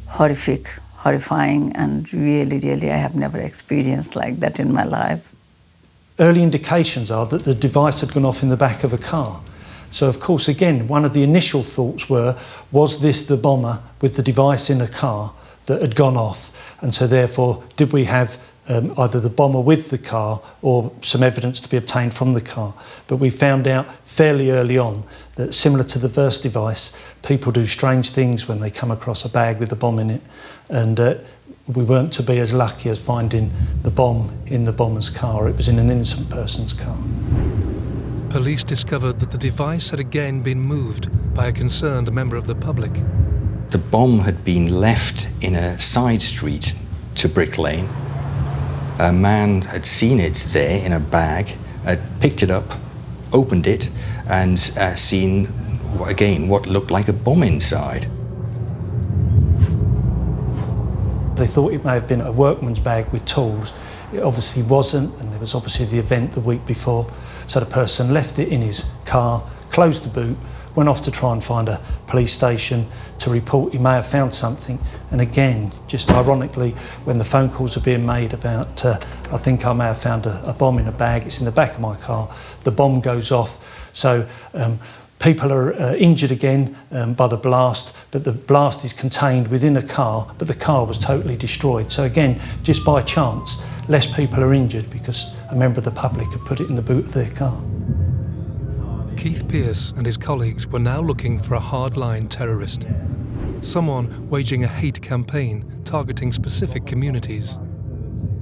horrific, horrifying, and really, really, I have never experienced like that in my life. Early indications are that the device had gone off in the back of a car. So, of course, again, one of the initial thoughts was this the bomber with the device in a car that had gone off? And so, therefore, did we have either the bomber with the car or some evidence to be obtained from the car? But we found out fairly early on that, similar to the first device, people do strange things when they come across a bag with a bomb in it. And we weren't to be as lucky as finding the bomb in the bomber's car. It was in an innocent person's car. Police discovered that the device had again been moved by a concerned member of the public. The bomb had been left in a side street to Brick Lane. A man had seen it there in a bag, had picked it up, opened it, and seen, again, what looked like a bomb inside. They thought it may have been a workman's bag with tools. It obviously wasn't, and there was obviously the event the week before. So the person left it in his car, closed the boot, went off to try and find a police station to report he may have found something. And again, just ironically, when the phone calls are being made about, I think I may have found a bomb in a bag, it's in the back of my car, the bomb goes off. So people are injured again by the blast, but the blast is contained within a car, but the car was totally destroyed. So again, just by chance, less people are injured because a member of the public had put it in the boot of their car. Keith Pearce and his colleagues were now looking for a hardline terrorist, someone waging a hate campaign targeting specific communities.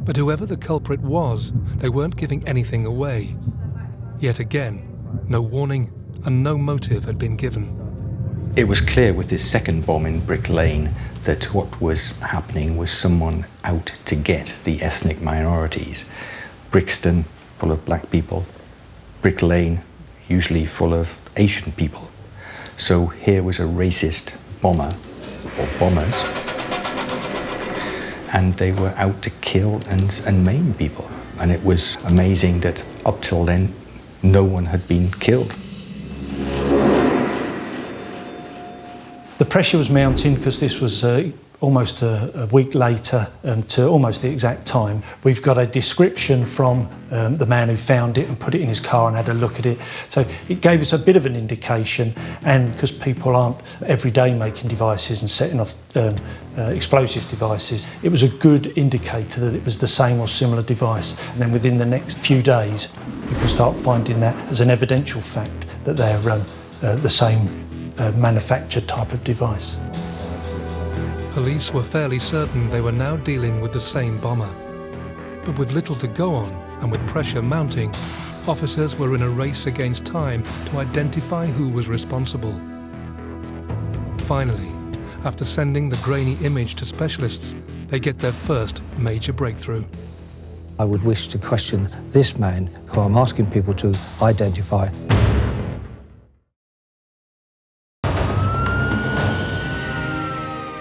But whoever the culprit was, they weren't giving anything away. Yet again, no warning and no motive had been given. It was clear with this second bomb in Brick Lane that what was happening was someone out to get the ethnic minorities. Brixton, full of black people. Brick Lane, usually full of Asian people. So here was a racist bomber, or bombers, and they were out to kill and maim people. And it was amazing that up till then, no one had been killed. The pressure was mounting because this was almost a week later to almost the exact time. We've got a description from the man who found it and put it in his car and had a look at it. So it gave us a bit of an indication, and because people aren't every day making devices and setting off explosive devices, it was a good indicator that it was the same or similar device. And then within the next few days, you can start finding that as an evidential fact that they're the same manufactured type of device. Police were fairly certain they were now dealing with the same bomber. But with little to go on and with pressure mounting, officers were in a race against time to identify who was responsible. Finally, after sending the grainy image to specialists, they get their first major breakthrough. I would wish to question this man, who I'm asking people to identify.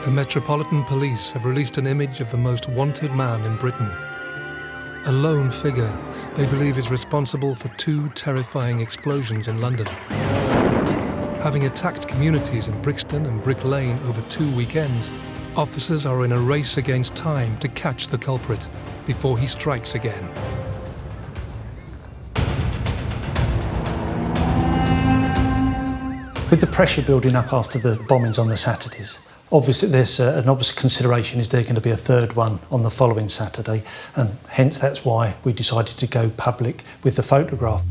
The Metropolitan Police have released an image of the most wanted man in Britain. A lone figure they believe is responsible for 2 terrifying explosions in London. Having attacked communities in Brixton and Brick Lane over 2 weekends, officers are in a race against time to catch the culprit before he strikes again. With the pressure building up after the bombings on the Saturdays, Obviously, there's an obvious consideration, is there going to be a third one on the following Saturday, and hence that's why we decided to go public with the photograph.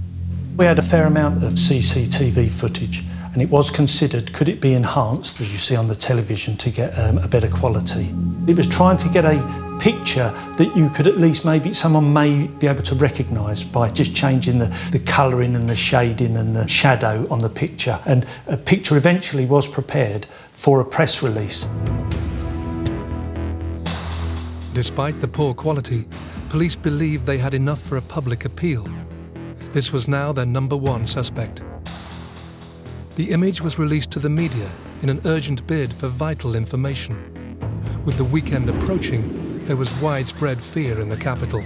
We had a fair amount of CCTV footage, and it was considered, could it be enhanced, as you see on the television, to get a better quality. It was trying to get a picture that you could at least someone may be able to recognise by just changing the colouring and the shading and the shadow on the picture. And a picture eventually was prepared for a press release. Despite the poor quality, police believed they had enough for a public appeal. This was now their number one suspect. The image was released to the media in an urgent bid for vital information. With the weekend approaching, there was widespread fear in the capital.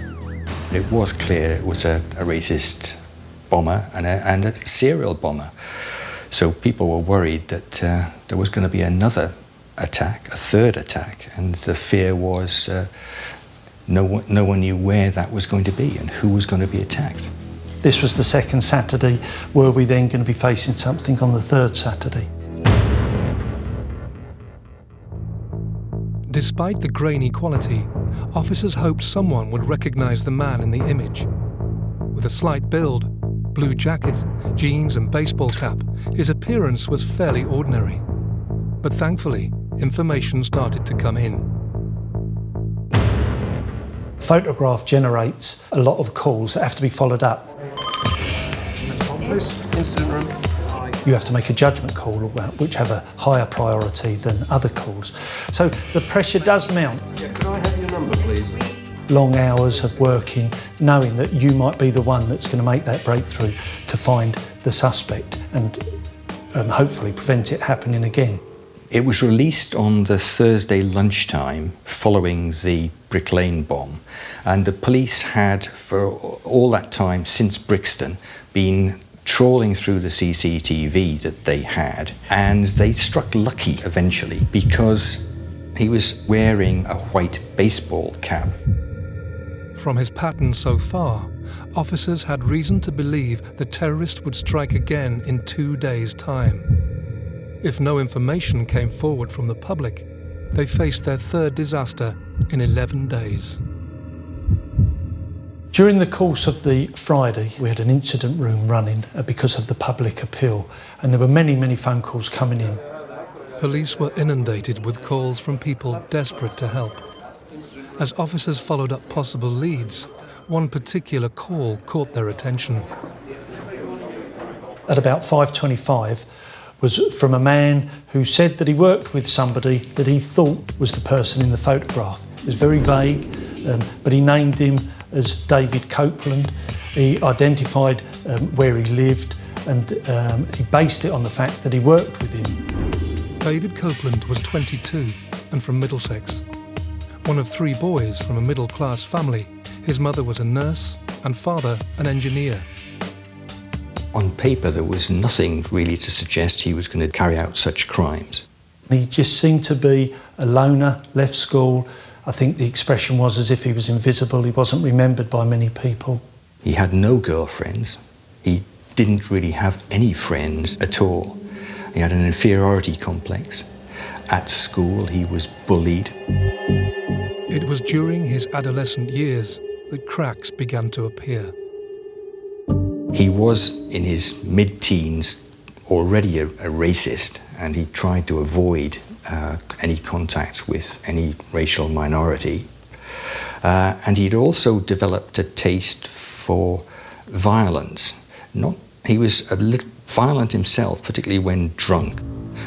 It was clear it was a racist bomber and a serial bomber. So people were worried that there was going to be another attack, a third attack, and the fear was no one knew where that was going to be and who was going to be attacked. This was the second Saturday. Were we then going to be facing something on the third Saturday? Despite the grainy quality, officers hoped someone would recognise the man in the image. With a slight build, blue jacket, jeans and baseball cap, his appearance was fairly ordinary. But thankfully, information started to come in. Photograph generates a lot of calls that have to be followed up. Incident room. You have to make a judgment call which have a higher priority than other calls. So the pressure does mount. Yeah, could I have your number, please? Long hours of working, knowing that you might be the one that's going to make that breakthrough to find the suspect and hopefully prevent it happening again. It was released on the Thursday lunchtime following the Brick Lane bomb, and the police had, for all that time since Brixton, been trawling through the CCTV that they had, and they struck lucky eventually because he was wearing a white baseball cap. From his pattern so far, officers had reason to believe the terrorist would strike again in 2 days' time. If no information came forward from the public, they faced their third disaster in 11 days. During the course of the Friday, we had an incident room running because of the public appeal, and there were many phone calls coming in. Police were inundated with calls from people desperate to help. As officers followed up possible leads, one particular call caught their attention. At about 5:25, was from a man who said that he worked with somebody that he thought was the person in the photograph. It was very vague, but he named him as David Copeland. He identified where he lived, and he based it on the fact that he worked with him. David Copeland was 22 and from Middlesex. One of 3 boys from a middle-class family, his mother was a nurse and father an engineer. On paper, there was nothing really to suggest he was going to carry out such crimes. He just seemed to be a loner, left school. I think the expression was as if he was invisible. He wasn't remembered by many people. He had no girlfriends. He didn't really have any friends at all. He had an inferiority complex. At school, he was bullied. It was during his adolescent years that cracks began to appear. He was, in his mid-teens, already a racist, and he tried to avoid any contact with any racial minority. And he'd also developed a taste for violence. He was a little violent himself, particularly when drunk.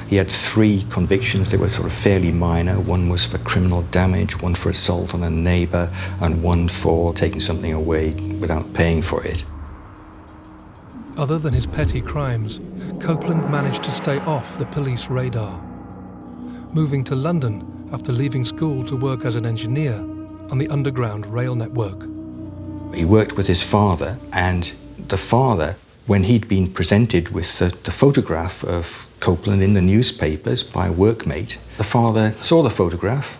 He had 3 convictions. They were sort of fairly minor. One was for criminal damage, one for assault on a neighbour, and one for taking something away without paying for it. Other than his petty crimes, Copeland managed to stay off the police radar, moving to London after leaving school to work as an engineer on the Underground Rail network. He worked with his father, and the father, when he'd been presented with the photograph of Copeland in the newspapers by a workmate, the father saw the photograph.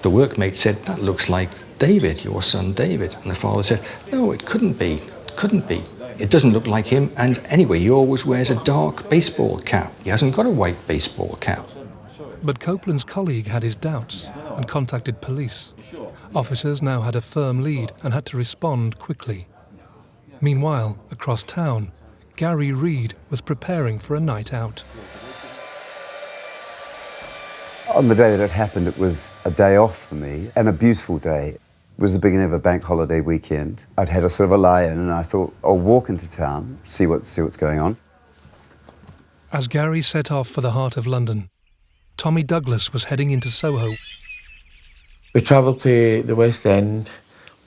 The workmate said, "That looks like David, your son David." And the father said, "No, it couldn't be. It couldn't be. It doesn't look like him, and anyway, he always wears a dark baseball cap. He hasn't got a white baseball cap." But Copeland's colleague had his doubts and contacted police. Officers now had a firm lead and had to respond quickly. Meanwhile, across town, Gary Reid was preparing for a night out. On the day that it happened, it was a day off for me, and a beautiful day. It was the beginning of a bank holiday weekend. I'd had a sort of a lie-in, and I thought, I'll walk into town, see what's going on. As Gary set off for the heart of London, Tommy Douglas was heading into Soho. We travelled to the West End,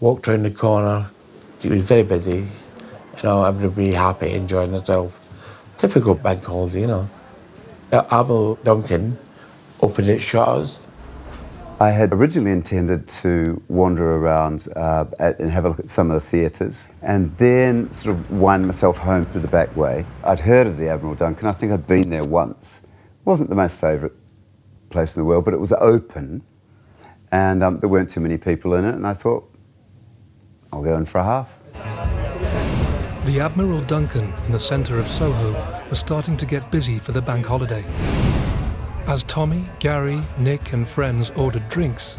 walked round the corner. It was very busy, you know, everybody happy, enjoying themselves. Typical bank holiday, you know. Admiral Duncan opened its shutters. I had originally intended to wander around and have a look at some of the theatres, and then sort of wind myself home through the back way. I'd heard of the Admiral Duncan. I think I'd been there once. It wasn't the most favourite place in the world, but it was open, and there weren't too many people in it, and I thought, I'll go in for a half. The Admiral Duncan in the centre of Soho was starting to get busy for the bank holiday. As Tommy, Gary, Nick and friends ordered drinks,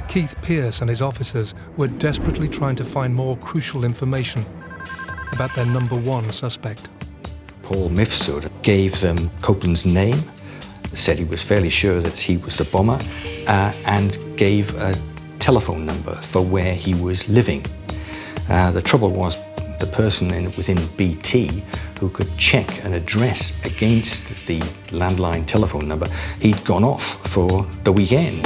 Keith Pearce and his officers were desperately trying to find more crucial information about their number one suspect. Paul Mifsud gave them Copeland's name, said he was fairly sure that he was the bomber, and gave a telephone number for where he was living. The trouble was the person within BT who could check an address against the landline telephone number, he'd gone off for the weekend.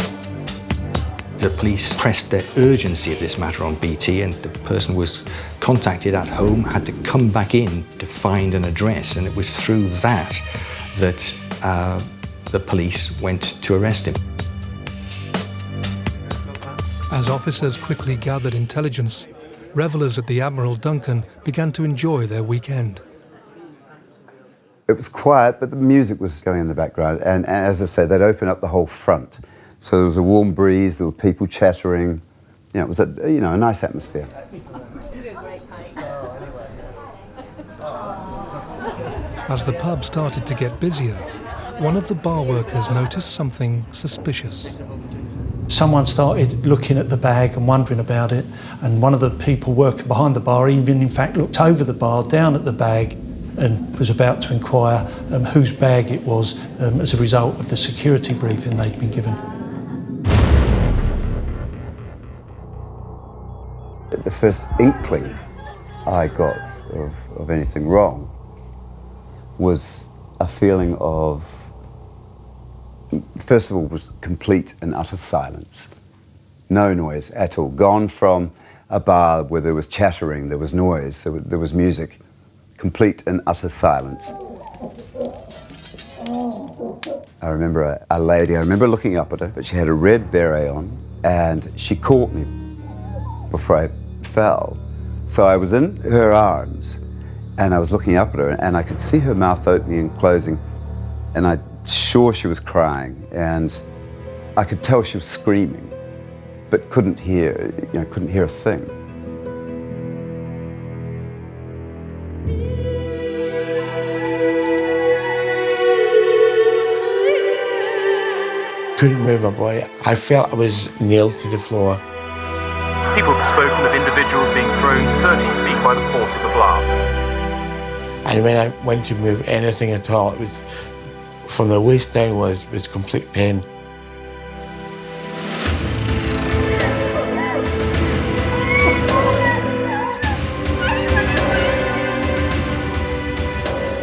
The police pressed the urgency of this matter on BT, and the person was contacted at home, had to come back in to find an address, and it was through that that the police went to arrest him. As officers quickly gathered intelligence, revellers at the Admiral Duncan began to enjoy their weekend. It was quiet, but the music was going in the background, and as I said, they'd open up the whole front. So there was a warm breeze, there were people chattering. You know, it was a nice atmosphere. As the pub started to get busier, one of the bar workers noticed something suspicious. Someone started looking at the bag and wondering about it, and one of the people working behind the bar even in fact looked over the bar down at the bag and was about to inquire whose bag it was as a result of the security briefing they'd been given. The first inkling I got of anything wrong was a feeling of, first of all, was complete and utter silence. No noise at all. Gone from a bar where there was chattering, there was noise, there was music. Complete and utter silence. I remember a lady, I remember looking up at her, but she had a red beret on, and she caught me before I fell. So I was in her arms, and I was looking up at her, and I could see her mouth opening and closing, and I'm sure she was crying, and I could tell she was screaming, but couldn't hear a thing. Couldn't move my body. I felt I was nailed to the floor. People have spoken of individuals being thrown 30 feet by the force of the blast. And when I went to move anything at all, it was from the waist down was complete pain.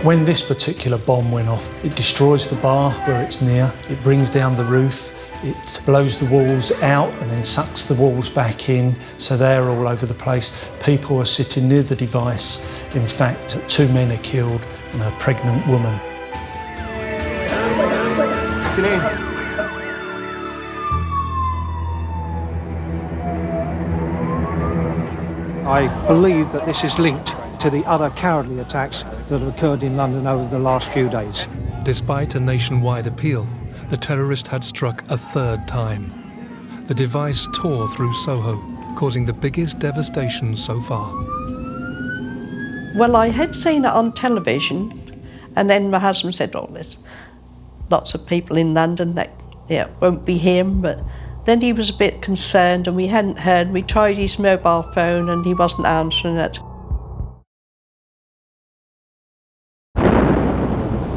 When this particular bomb went off, it destroys the bar where it's near, it brings down the roof, it blows the walls out and then sucks the walls back in, so they're all over the place. People are sitting near the device. In fact, 2 men are killed and a pregnant woman. I believe that this is linked to the other cowardly attacks that have occurred in London over the last few days. Despite a nationwide appeal, the terrorist had struck a third time. The device tore through Soho, causing the biggest devastation so far. Well, I had seen it on television, and then my husband said all this. lots of people in London that it won't be him, but then he was a bit concerned and we hadn't heard. We tried his mobile phone and he wasn't answering it.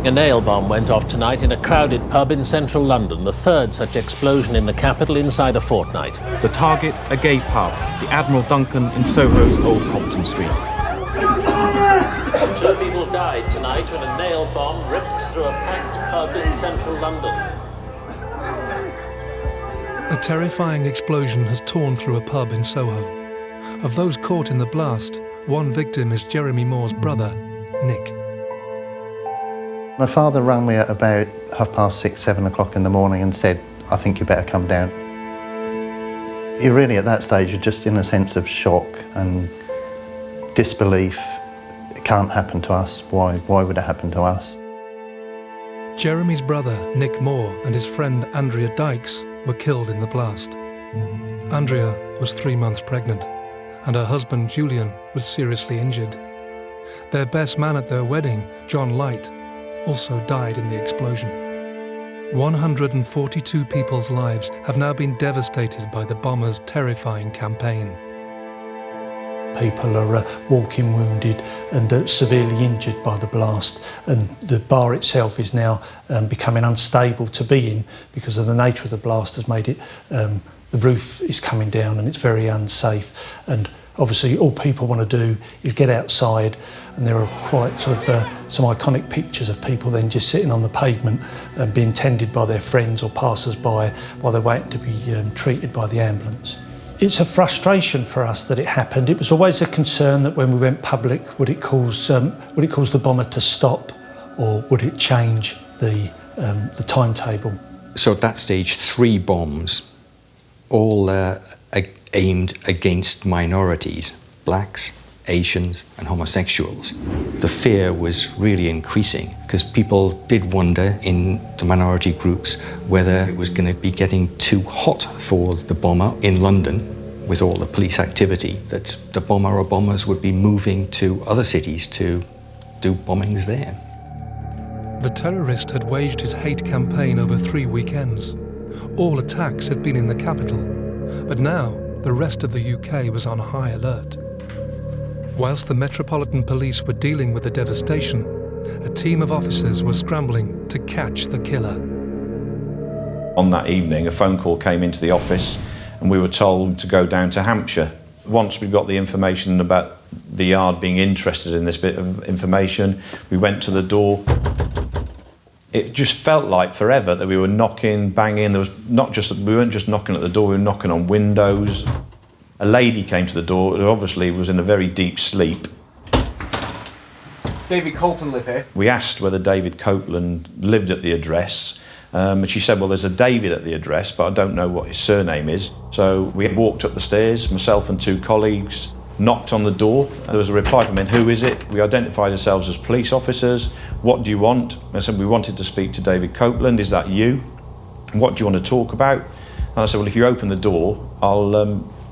A nail bomb went off tonight in a crowded pub in central London, the third such explosion in the capital inside a fortnight. The target, a gay pub, the Admiral Duncan in Soho's Old Compton Street. 2 people died tonight when a nail bomb ripped through a packed pub in central London. A terrifying explosion has torn through a pub in Soho. Of those caught in the blast, one victim is Jeremy Moore's brother, Nick. My father rang me at about 6:30, 7 o'clock in the morning and said, "I think you better come down." You're really at that stage, you're just in a sense of shock and disbelief. It can't happen to us. Why would it happen to us? Jeremy's brother, Nick Moore, and his friend Andrea Dykes were killed in the blast. Andrea was 3 months pregnant, and her husband Julian was seriously injured. Their best man at their wedding, John Light, also died in the explosion. 142 people's lives have now been devastated by the bombers' terrifying campaign. People are walking wounded and severely injured by the blast, and the bar itself is now becoming unstable to be in because of the nature of the blast has made it, the roof is coming down and it's very unsafe, and obviously all people want to do is get outside, and there are quite sort of some iconic pictures of people then just sitting on the pavement and being tended by their friends or passers-by while they're waiting to be treated by the ambulance. It's a frustration for us that it happened. It was always a concern that when we went public, would it cause the bomber to stop, or would it change the timetable? So at that stage, 3 bombs, all aimed against minorities, blacks, Asians and homosexuals. The fear was really increasing because people did wonder in the minority groups whether it was going to be getting too hot for the bomber in London with all the police activity, that the bomber or bombers would be moving to other cities to do bombings there. The terrorist had waged his hate campaign over 3 weekends. All attacks had been in the capital, but now the rest of the UK was on high alert. Whilst the Metropolitan Police were dealing with the devastation, a team of officers were scrambling to catch the killer. On that evening, a phone call came into the office and we were told to go down to Hampshire. Once we got the information about the Yard being interested in this bit of information, we went to the door. It just felt like forever that we were knocking, banging. We weren't just knocking at the door, we were knocking on windows. A lady came to the door who obviously was in a very deep sleep. David Copeland live here? We asked whether David Copeland lived at the address, and she said, well, there's a David at the address, but I don't know what his surname is. So we walked up the stairs, myself and 2 colleagues, knocked on the door. There was a reply from him, who is it? We identified ourselves as police officers. What do you want? I said, we wanted to speak to David Copeland. Is that you? What do you want to talk about? And I said, well, if you open the door,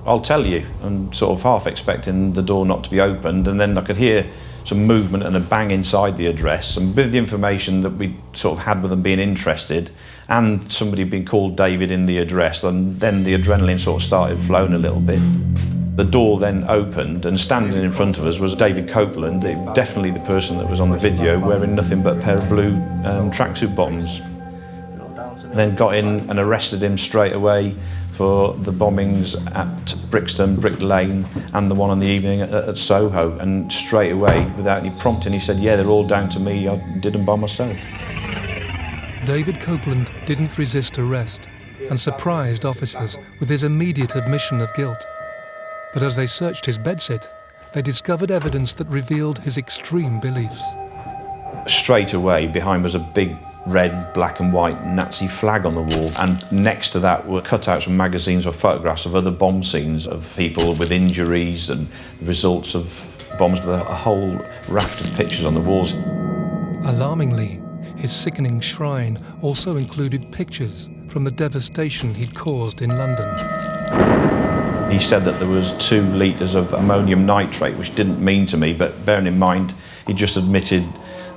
I'll tell you, and sort of half expecting the door not to be opened, and then I could hear some movement and a bang inside the address, and with the information that we sort of had with them being interested, and somebody being called David in the address, and then the adrenaline sort of started flowing a little bit. The door then opened, and standing in front of us was David Copeland, definitely the person that was on the video, wearing nothing but a pair of blue tracksuit bottoms. And then got in and arrested him straight away for the bombings at Brixton and Brick Lane and the one on the evening at Soho, and straight away, without any prompting, he said, yeah, they're all down to me, I did them by myself. David Copeland didn't resist arrest and surprised officers with his immediate admission of guilt. But as they searched his bedsit, they discovered evidence that revealed his extreme beliefs. Straight away, behind was a big red, black and white Nazi flag on the wall, and next to that were cutouts from magazines or photographs of other bomb scenes of people with injuries and the results of bombs, with a whole raft of pictures on the walls. Alarmingly, his sickening shrine also included pictures from the devastation he'd caused in London. He said that there was 2 litres of ammonium nitrate, which didn't mean to me, but bearing in mind he just admitted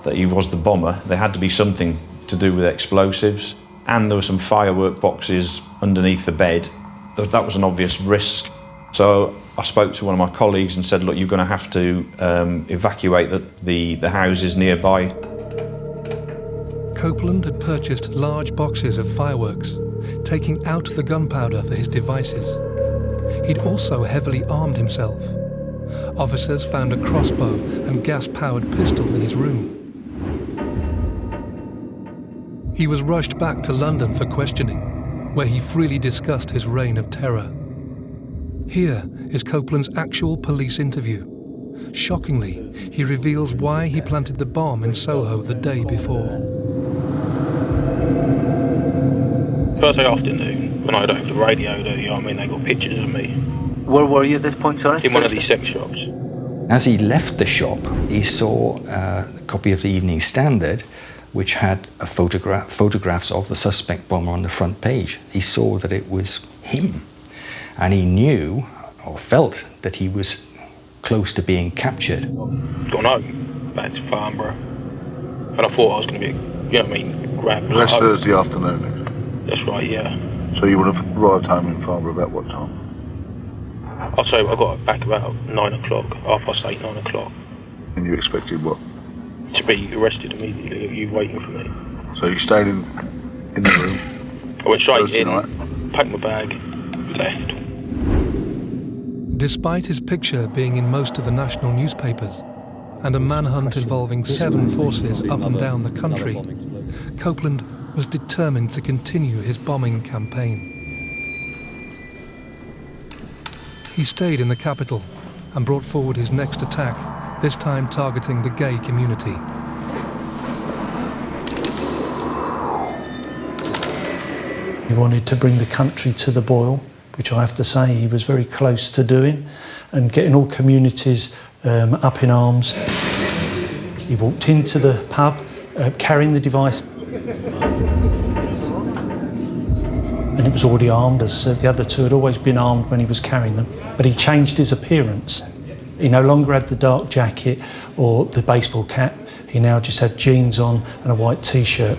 that he was the bomber, there had to be something to do with explosives, and there were some firework boxes underneath the bed. That was an obvious risk. So I spoke to one of my colleagues and said, look, you're going to have to evacuate the houses nearby. Copeland had purchased large boxes of fireworks, taking out the gunpowder for his devices. He'd also heavily armed himself. Officers found a crossbow and gas-powered pistol in his room. He was rushed back to London for questioning, where he freely discussed his reign of terror. Here is Copeland's actual police interview. Shockingly, he reveals why he planted the bomb in Soho the day before. Thursday afternoon, when I had over the radio, they got pictures of me. Where were you at this point, sorry? In one of these sex shops. As he left the shop, he saw a copy of the Evening Standard, which had a photographs of the suspect bomber on the front page. He saw that it was him, and he knew or felt that he was close to being captured. Gone home, back to Farnborough, and I thought I was going to be, grabbed. That's Thursday afternoon. That's right, yeah. So you would have arrived home in Farnborough about what time? I'll say I got back about 9 o'clock, 8:30, 9 o'clock. And you expected what? To be arrested immediately, you waiting for me. So you stayed in the room? I went straight Thursday in, night. packed my bag, left. Despite his picture being in most of the national newspapers, and a manhunt involving 7 forces up and down the country, Copeland was determined to continue his bombing campaign. He stayed in the capital and brought forward his next attack, this time targeting the gay community. He wanted to bring the country to the boil, which I have to say he was very close to doing, and getting all communities up in arms. He walked into the pub carrying the device, and it was already armed, as the other two had always been armed when he was carrying them. But he changed his appearance. He no longer had the dark jacket or the baseball cap. He now just had jeans on and a white t-shirt.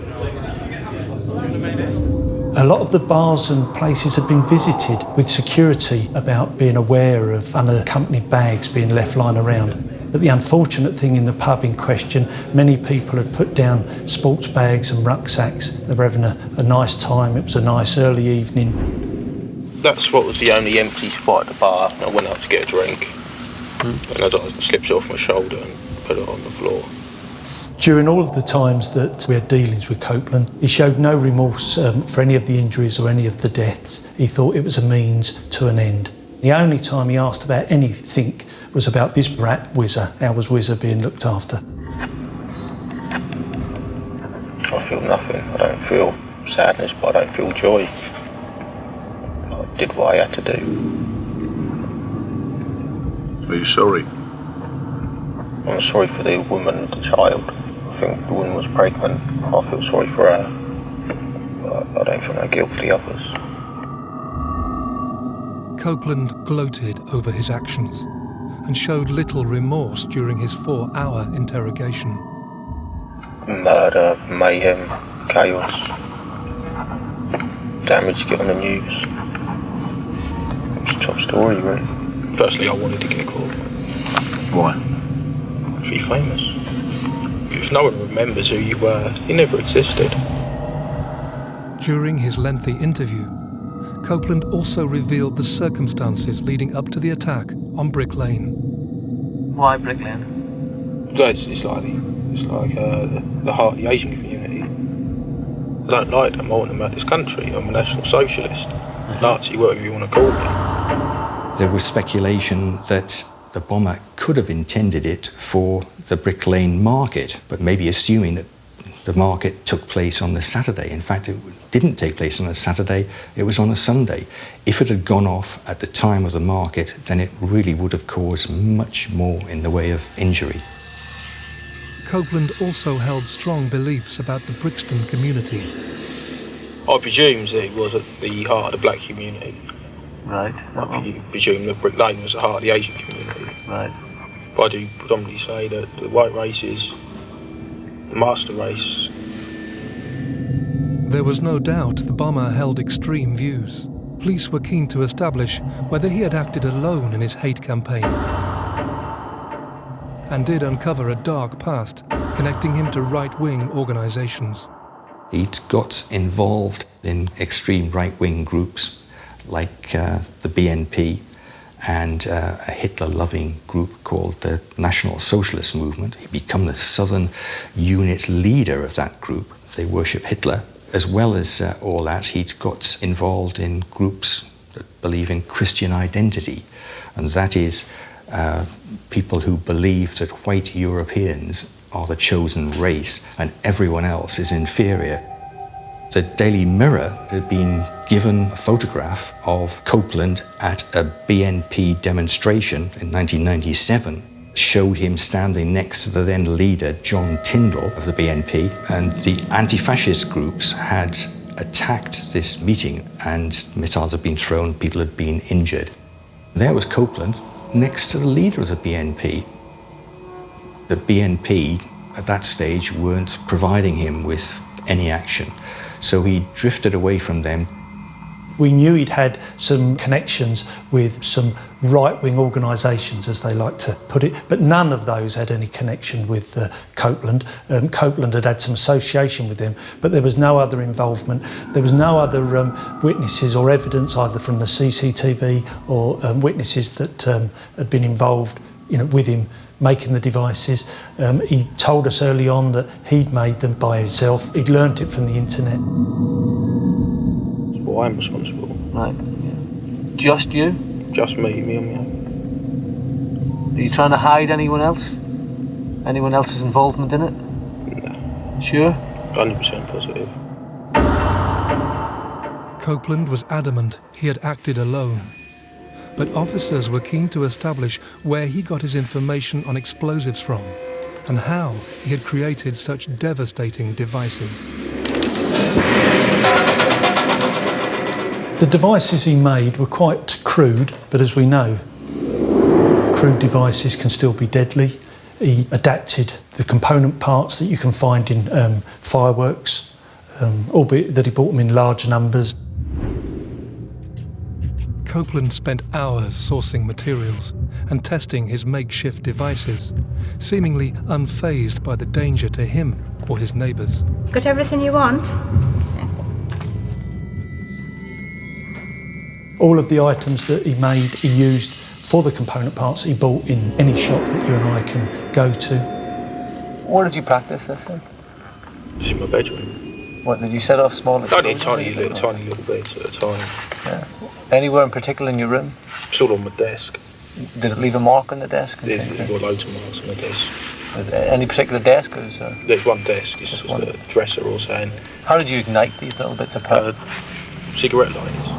A lot of the bars and places had been visited with security about being aware of unaccompanied bags being left lying around. But the unfortunate thing in the pub in question, many people had put down sports bags and rucksacks. They were having a nice time. It was a nice early evening. That spot was the only empty spot at the bar. I went up to get a drink, and I slipped it off my shoulder and put it on the floor. During all of the times that we had dealings with Copeland, he showed no remorse for any of the injuries or any of the deaths. He thought it was a means to an end. The only time he asked about anything was about this rat Whizzer. How was Whizzer being looked after? I feel nothing. I don't feel sadness, but I don't feel joy. I did what I had to do. Are you sorry? I'm sorry for the woman and the child. I think the woman was pregnant. I feel sorry for her. But I don't feel no guilt for the others. Copeland gloated over his actions and showed little remorse during his 4-hour interrogation. Murder, mayhem, chaos, damage to get on the news. It's a top story, really. Personally, I wanted to get caught. Why? To be famous. If no one remembers who you were, you never existed. During his lengthy interview, Copeland also revealed the circumstances leading up to the attack on Brick Lane. Why Brick Lane? It's like the heart of the Asian community. I don't like them. I want them out of this country. I'm a National Socialist, Nazi, whatever you want to call me. There was speculation that the bomber could have intended it for the Brick Lane market, but maybe assuming that the market took place on the Saturday. In fact, it didn't take place on a Saturday, it was on a Sunday. If it had gone off at the time of the market, then it really would have caused much more in the way of injury. Copeland also held strong beliefs about the Brixton community. I presume that it was at the heart of the black community. Right. I presume that Brick Lane was the heart of the Asian community. Right. But I do predominantly say that the white race is the master race. There was no doubt the bomber held extreme views. Police were keen to establish whether he had acted alone in his hate campaign, and did uncover a dark past connecting him to right-wing organisations. He'd got involved in extreme right-wing groups like the BNP and a Hitler-loving group called the National Socialist Movement. He'd become the southern unit leader of that group. They worship Hitler. As well as all that, he'd got involved in groups that believe in Christian identity, and that is people who believe that white Europeans are the chosen race and everyone else is inferior. The Daily Mirror had been given a photograph of Copeland at a BNP demonstration in 1997, showed him standing next to the then leader, John Tyndall of the BNP, and the anti-fascist groups had attacked this meeting and missiles had been thrown, people had been injured. There was Copeland next to the leader of the BNP. The BNP at that stage weren't providing him with any action, so he drifted away from them. We knew he'd had some connections with some right-wing organisations, as they like to put it, but none of those had any connection with Copeland. Copeland had had some association with them, but there was no other involvement. There was no other witnesses or evidence, either from the CCTV or witnesses that had been involved, with him making the devices. He told us early on that he'd made them by himself. He'd learnt it from the internet. Well, I'm responsible. Right. Yeah. Just you? Just me and my own. Are you trying to hide anyone else? Anyone else's involvement in it? No. Sure? 100% positive. Copeland was adamant he had acted alone, but officers were keen to establish where he got his information on explosives from and how he had created such devastating devices. The devices he made were quite crude, but as we know, crude devices can still be deadly. He adapted the component parts that you can find in fireworks, albeit that he bought them in large numbers. Copeland spent hours sourcing materials and testing his makeshift devices, seemingly unfazed by the danger to him or his neighbours. Got everything you want? All of the items that he made, he used for the component parts he bought in any shop that you and I can go to. Where did you practice this in? Just in my bedroom. What, did you set off small Only explosions? tiny little bits at a time. Yeah. Anywhere in particular in your room? It's all on my desk. Did it leave a mark on the desk? There's got loads of marks on the desk. Any particular desk? There's one desk, it's just a dresser or something. How did you ignite these little bits of powder? Cigarette lighters.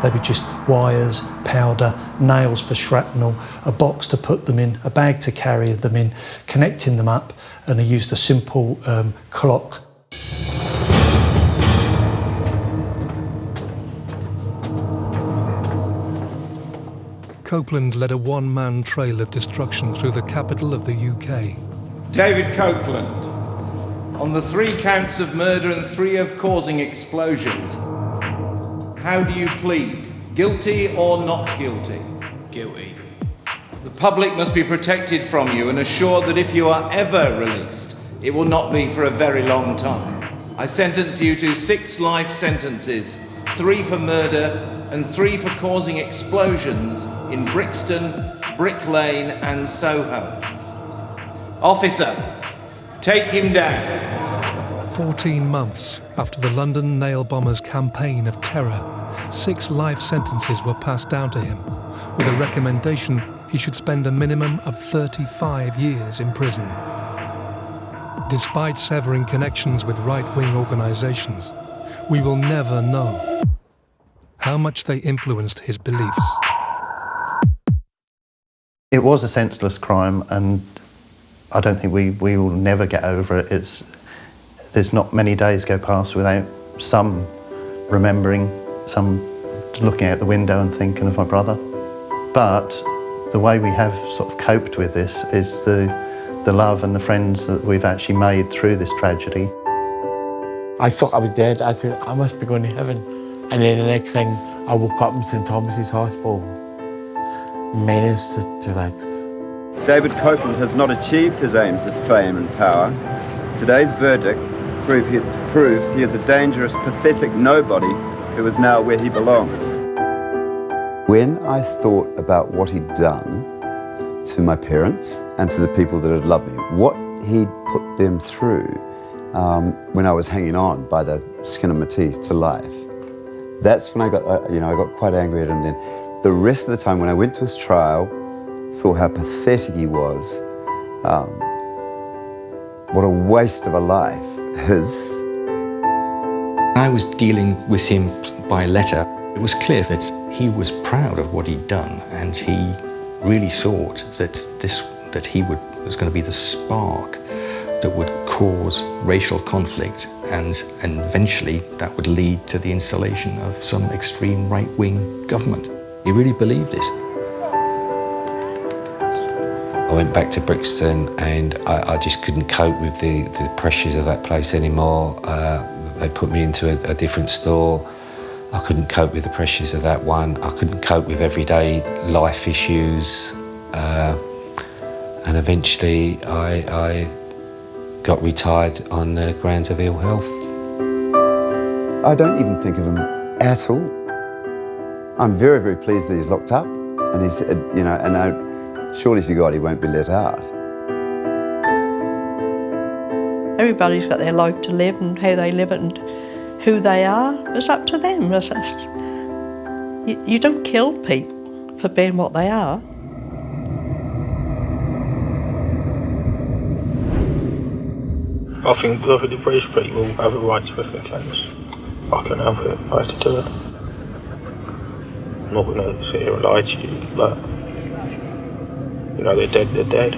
They were just wires, powder, nails for shrapnel, a box to put them in, a bag to carry them in, connecting them up, and he used a simple clock. Copeland led a one-man trail of destruction through the capital of the UK. David Copeland, on the 3 counts of murder and 3 of causing explosions, how do you plead? Guilty or not guilty? Guilty. The public must be protected from you and assured that if you are ever released, it will not be for a very long time. I sentence you to 6 life sentences, 3 for murder and 3 for causing explosions in Brixton, Brick Lane and Soho. Officer, take him down. 14 months after the London nail bombers' campaign of terror, 6 life sentences were passed down to him, with a recommendation he should spend a minimum of 35 years in prison. Despite severing connections with right-wing organisations, we will never know how much they influenced his beliefs. It was a senseless crime, and I don't think we will never get over it. There's not many days go past without some remembering, some looking out the window and thinking of my brother. But the way we have sort of coped with this is the love and the friends that we've actually made through this tragedy. I thought I was dead. I said, I must be going to heaven. And then the next thing, I woke up in St Thomas's Hospital, menaced to legs. David Copeland has not achieved his aims of fame and power. Today's verdict proves he is a dangerous, pathetic nobody who is now where he belongs. When I thought about what he'd done to my parents and to the people that had loved me, what he'd put them through when I was hanging on by the skin of my teeth to life, that's when I got, I got quite angry at him then. The rest of the time when I went to his trial, saw how pathetic he was, what a waste of a life his. I was dealing with him by letter. It was clear that he was proud of what he'd done, and he really thought that he was going to be the spark that would cause racial conflict, and eventually that would lead to the installation of some extreme right-wing government. He really believed this. I went back to Brixton and I just couldn't cope with the pressures of that place anymore. They put me into a different store. I couldn't cope with the pressures of that one. I couldn't cope with everyday life issues. And eventually I got retired on the grounds of ill health. I don't even think of him at all. I'm very, very pleased that he's locked up, and he's, surely to God he won't be let out. Everybody's got their life to live, and how they live it and who they are, it's up to them. You don't kill people for being what they are. I think the British people have a right to everything claims. I can have it, I have to do it. I'm not going to sit here and lie to you, but they're dead, they're dead.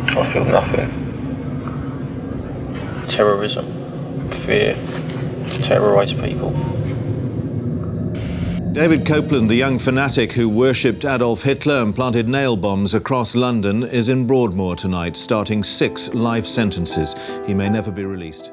I feel nothing. Terrorism, fear, to terrorise people. David Copeland, the young fanatic who worshipped Adolf Hitler and planted nail bombs across London, is in Broadmoor tonight, starting 6 life sentences. He may never be released.